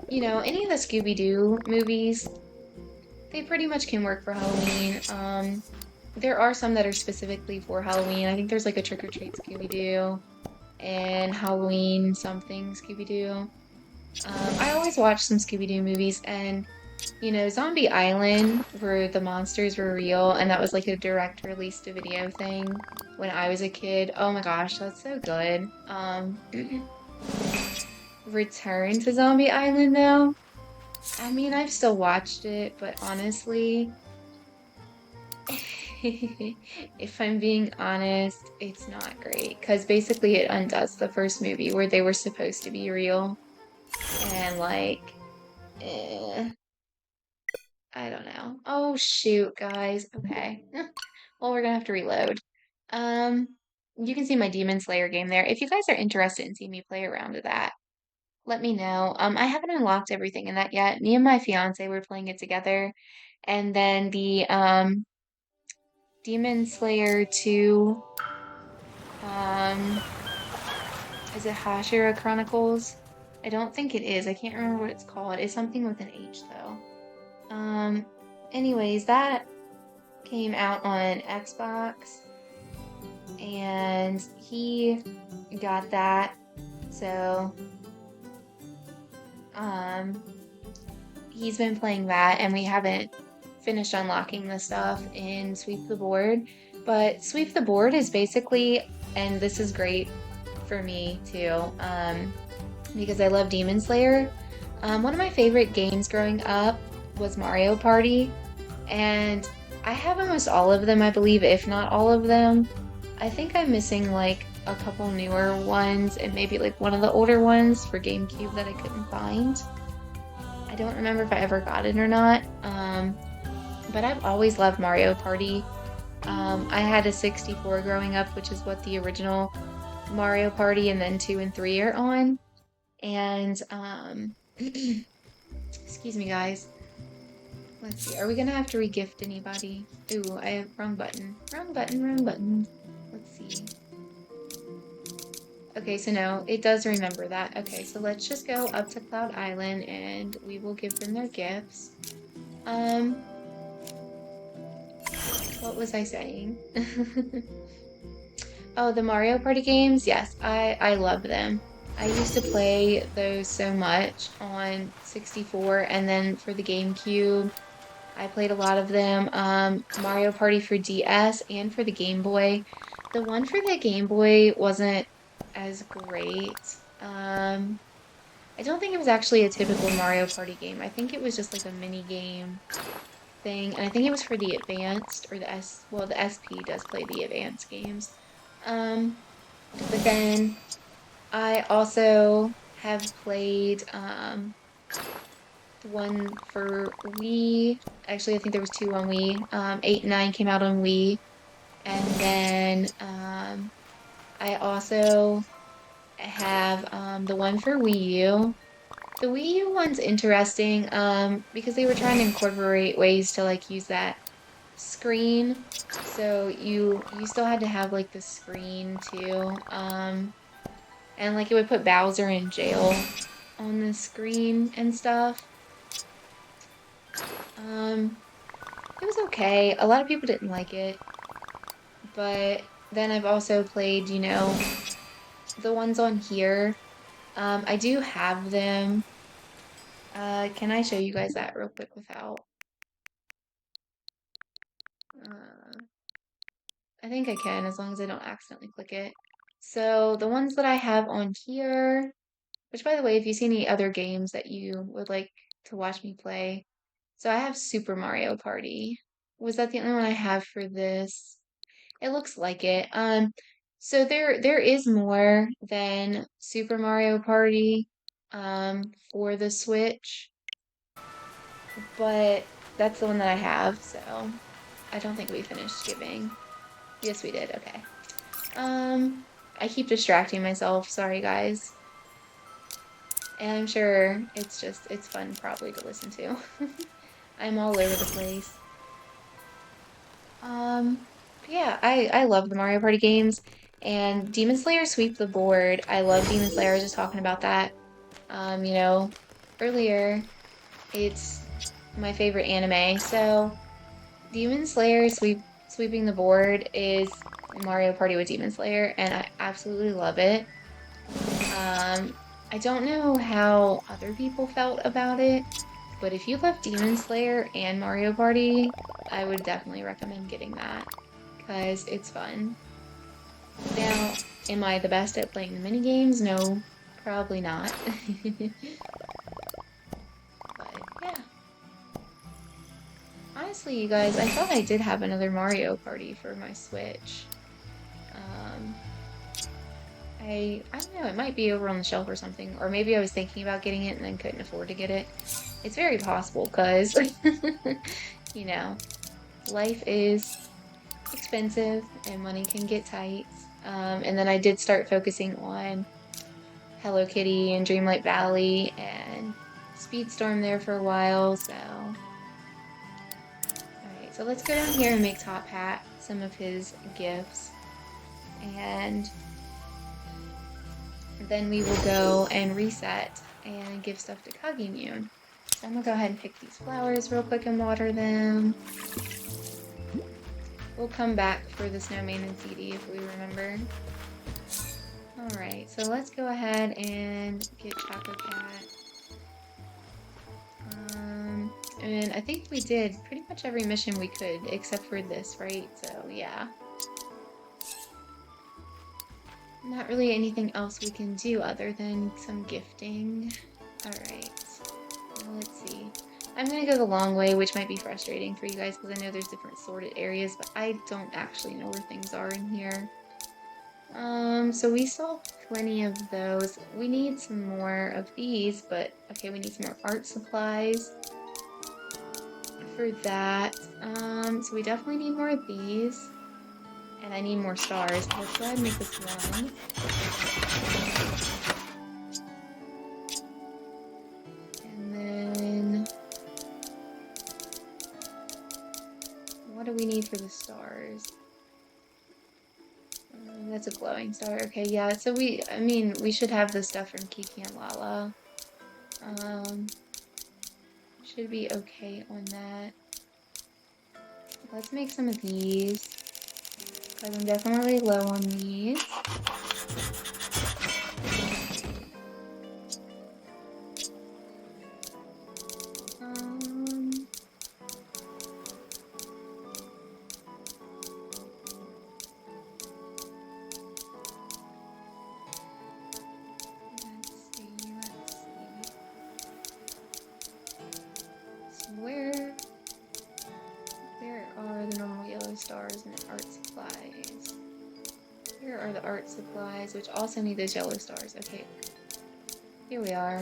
you know, any of the Scooby-Doo movies, they pretty much can work for Halloween. There are some that are specifically for Halloween. I think there's like a Trick or Treat Scooby-Doo and Halloween something Scooby-Doo. I always watch some Scooby-Doo movies, and you know, Zombie Island, where the monsters were real, and that was like a direct release to video thing when I was a kid. Oh my gosh, that's so good. Return to Zombie Island though. I mean, I've still watched it, but honestly, if I'm being honest, it's not great because basically it undoes the first movie where they were supposed to be real, and like, eh, I don't know. Oh shoot, guys. Okay. Well, we're gonna have to reload. Um, you can see my Demon Slayer game there. If you guys are interested in seeing me play around with that, let me know. I haven't unlocked everything in that yet. Me and my fiance were playing it together, and then the Demon Slayer 2, um, is it Hashira Chronicles? I don't think it is. I can't remember what it's called. It's something with an H though. Anyways, that came out on Xbox, and he got that. So, he's been playing that, and we haven't finished unlocking the stuff in Sweep the Board. But Sweep the Board is basically, and this is great for me too, because I love Demon Slayer. One of my favorite games growing up was Mario Party, and I have almost all of them, I believe, if not all of them. I think I'm missing like a couple newer ones and maybe like one of the older ones for GameCube that I couldn't find. I don't remember if I ever got it or not, but I've always loved Mario Party. I had a 64 growing up, which is what the original Mario Party and then 2 and 3 are on. And, excuse me, guys. Let's see, are we gonna have to regift anybody? Ooh, I have wrong button. Wrong button, wrong button. Let's see. Okay, so no, it does remember that. Okay, so let's just go up to Cloud Island and we will give them their gifts. What was I saying? Oh, the Mario Party games? Yes, I love them. I used to play those so much on 64, and then for the GameCube, I played a lot of them. Mario Party for DS and for the Game Boy. The one for the Game Boy wasn't as great. I I don't think it was actually a typical Mario Party game. I think it was just like a mini game thing, and I think it was for the advanced or the well, the SP does play the advanced games. But then I also have played the one for Wii. Actually, I think there was two on Wii. 8 and 9 came out on Wii, and then I also have the one for Wii U. The Wii U one's interesting because they were trying to incorporate ways to like use that screen. So you still had to have like the screen too. And like it would put Bowser in jail on the screen and stuff. It was okay. A lot of people didn't like it. But then I've also played, the ones on here. I do have them. Can I show you guys that real quick without? Uh, I think I can as long as I don't accidentally click it. So the ones that I have on here, which by the way, if you see any other games that you would like to watch me play, so I have Super Mario Party. Was that the only one I have for this? It looks like it. So there is more than Super Mario Party for the Switch, but that's the one that I have, so I don't think we finished skipping. Yes, we did. Okay. I keep distracting myself. Sorry, guys. And I'm sure it's fun probably to listen to. I'm all over the place. Yeah, I love the Mario Party games and Demon Slayer Sweep the Board. I love Demon Slayer. I was just talking about that, you know, earlier. It's my favorite anime. So Demon Slayer Sweeping the Board is Mario Party with Demon Slayer, and I absolutely love it. I don't know how other people felt about it, but if you love Demon Slayer and Mario Party, I would definitely recommend getting that because it's fun. Now, am I the best at playing the mini games? No, probably not. But yeah. Honestly, you guys, I thought I did have another Mario Party for my Switch. Um, I don't know, it might be over on the shelf or something, or maybe I was thinking about getting it and then couldn't afford to get it. It's very possible because, you know, life is expensive and money can get tight. And then I did start focusing on Hello Kitty and Dreamlight Valley and Speedstorm there for a while, so. Alright, so let's go down here and make Top Hat some of his gifts. And then we will go and reset and give stuff to Kagimune. So I'm gonna go ahead and pick these flowers real quick and water them. We'll come back for the snow maintenance CD if we remember. Alright, so let's go ahead and get Choco Cat. And I think we did pretty much every mission we could, except for this, right? So, yeah. Not really anything else we can do other than some gifting. Alright, well, let's see. I'm gonna go the long way, which might be frustrating for you guys because I know there's different sorted areas, but I don't actually know where things are in here. So we saw plenty of those. We need some more of these, but okay, we need some more art supplies for that. So we definitely need more of these. And I need more stars. Let's go ahead and make this one. And then what do we need for the stars? That's a glowing star. Okay, yeah. So we should have the stuff from Kiki and Lala. Should be okay on that. Let's make some of these. Because I'm definitely low on these. Let's see. stars and art supplies. Here are the art supplies, which also need those yellow stars. Okay, here we are.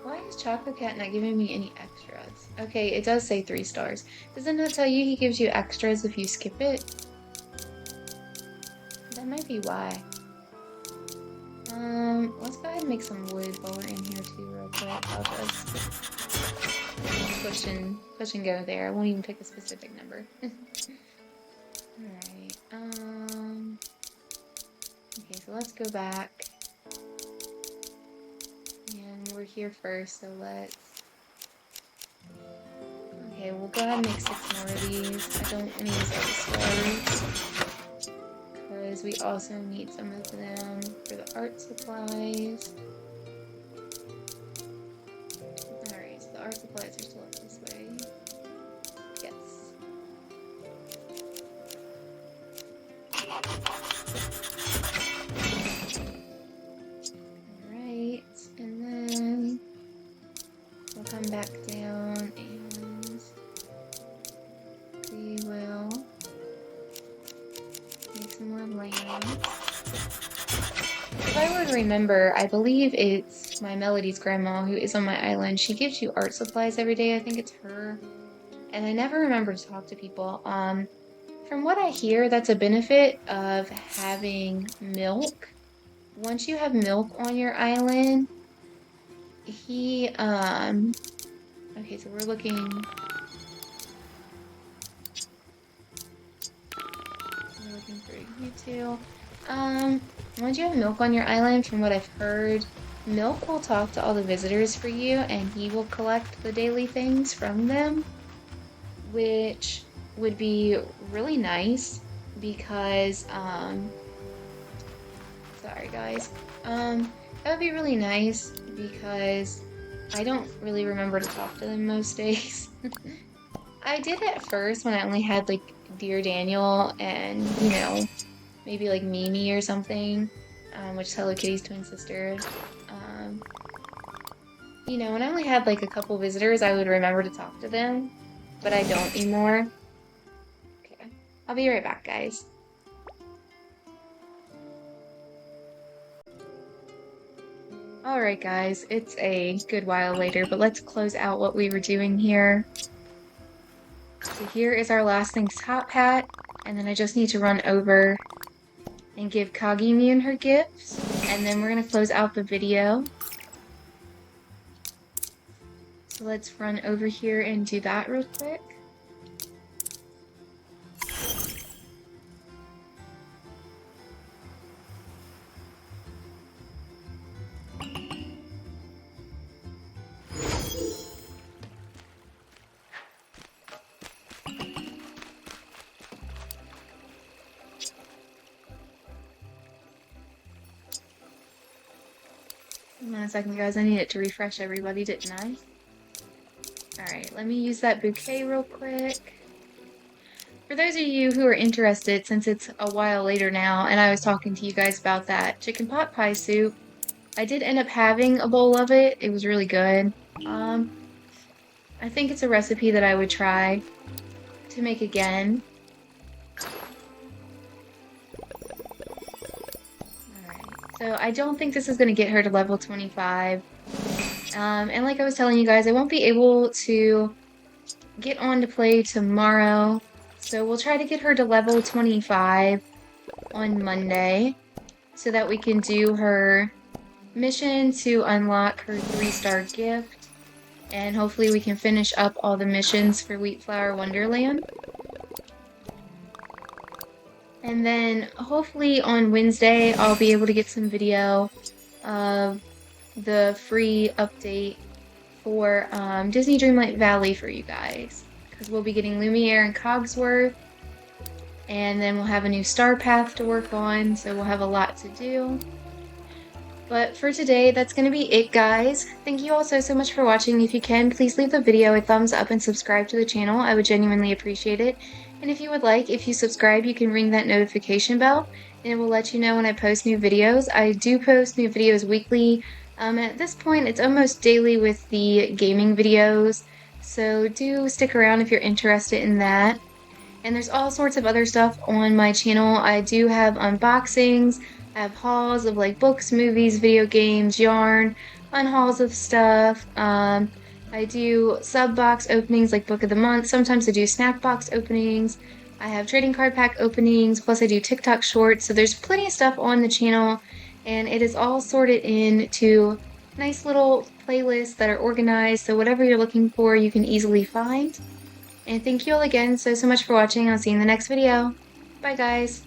Why is Choco Cat not giving me any extras? Okay, it does say 3 stars. Doesn't that tell you he gives you extras if you skip it? That might be why. Let's go ahead and make some wood while we're in here too real quick. I'll just push and go there. I won't even pick a specific number. Alright, okay, so let's go back. And we're here first, so let's... Okay, we'll go ahead and make 6 more of these. I don't want to use all the stars, because we also need some of them for the art supplies. Alright, so the art supplies are still up this way. Yes. Alright, and then we'll come back down and we will make some more lamps. If I were to remember, I believe it's my Melody's grandma who is on my island. She gives you art supplies every day. I think it's her. And I never remember to talk to people. From what I hear, that's a benefit of having milk. Once you have milk on your island, okay, so we're looking for you two. Once you have milk on your island, from what I've heard, Milk will talk to all the visitors for you, and he will collect the daily things from them, which would be really nice because, sorry guys, that would be really nice because I don't really remember to talk to them most days. I did at first when I only had like Dear Daniel and, you know, maybe like Mimi or something, which is Hello Kitty's twin sister. You know, when I only had like a couple visitors, I would remember to talk to them, but I don't anymore. Okay, I'll be right back, guys. Alright guys, it's a good while later, but let's close out what we were doing here. So here is our last thing's top hat, and then I just need to run over and give Kagimune her gifts, and then we're going to close out the video. So let's run over here and do that real quick. Hang on a second, guys. I need it to refresh everybody, didn't I? Alright, let me use that bouquet real quick. For those of you who are interested, since it's a while later now, and I was talking to you guys about that chicken pot pie soup, I did end up having a bowl of it. It was really good. I think it's a recipe that I would try to make again. So I don't think this is going to get her to level 25. And like I was telling you guys, I won't be able to get on to play tomorrow. So we'll try to get her to level 25 on Monday so that we can do her mission to unlock her 3-star gift. And hopefully we can finish up all the missions for Wheatflower Wonderland. And then hopefully on Wednesday I'll be able to get some video of the free update for Disney Dreamlight Valley for you guys. Because we'll be getting Lumiere and Cogsworth. And then we'll have a new star path to work on, so we'll have a lot to do. But for today, that's going to be it, guys. Thank you all so much for watching. If you can, please leave the video a thumbs up and subscribe to the channel. I would genuinely appreciate it. And if you would like, if you subscribe, you can ring that notification bell, and it will let you know when I post new videos. I do post new videos weekly, At this point, it's almost daily with the gaming videos, so do stick around if you're interested in that. And there's all sorts of other stuff on my channel. I do have unboxings, I have hauls of like books, movies, video games, yarn, unhauls of stuff. I do sub box openings like book of the month. Sometimes I do snack box openings. I have trading card pack openings, plus I do TikTok shorts. So there's plenty of stuff on the channel, and it is all sorted into nice little playlists that are organized. So whatever you're looking for, you can easily find. And thank you all again so much for watching. I'll see you in the next video. Bye guys!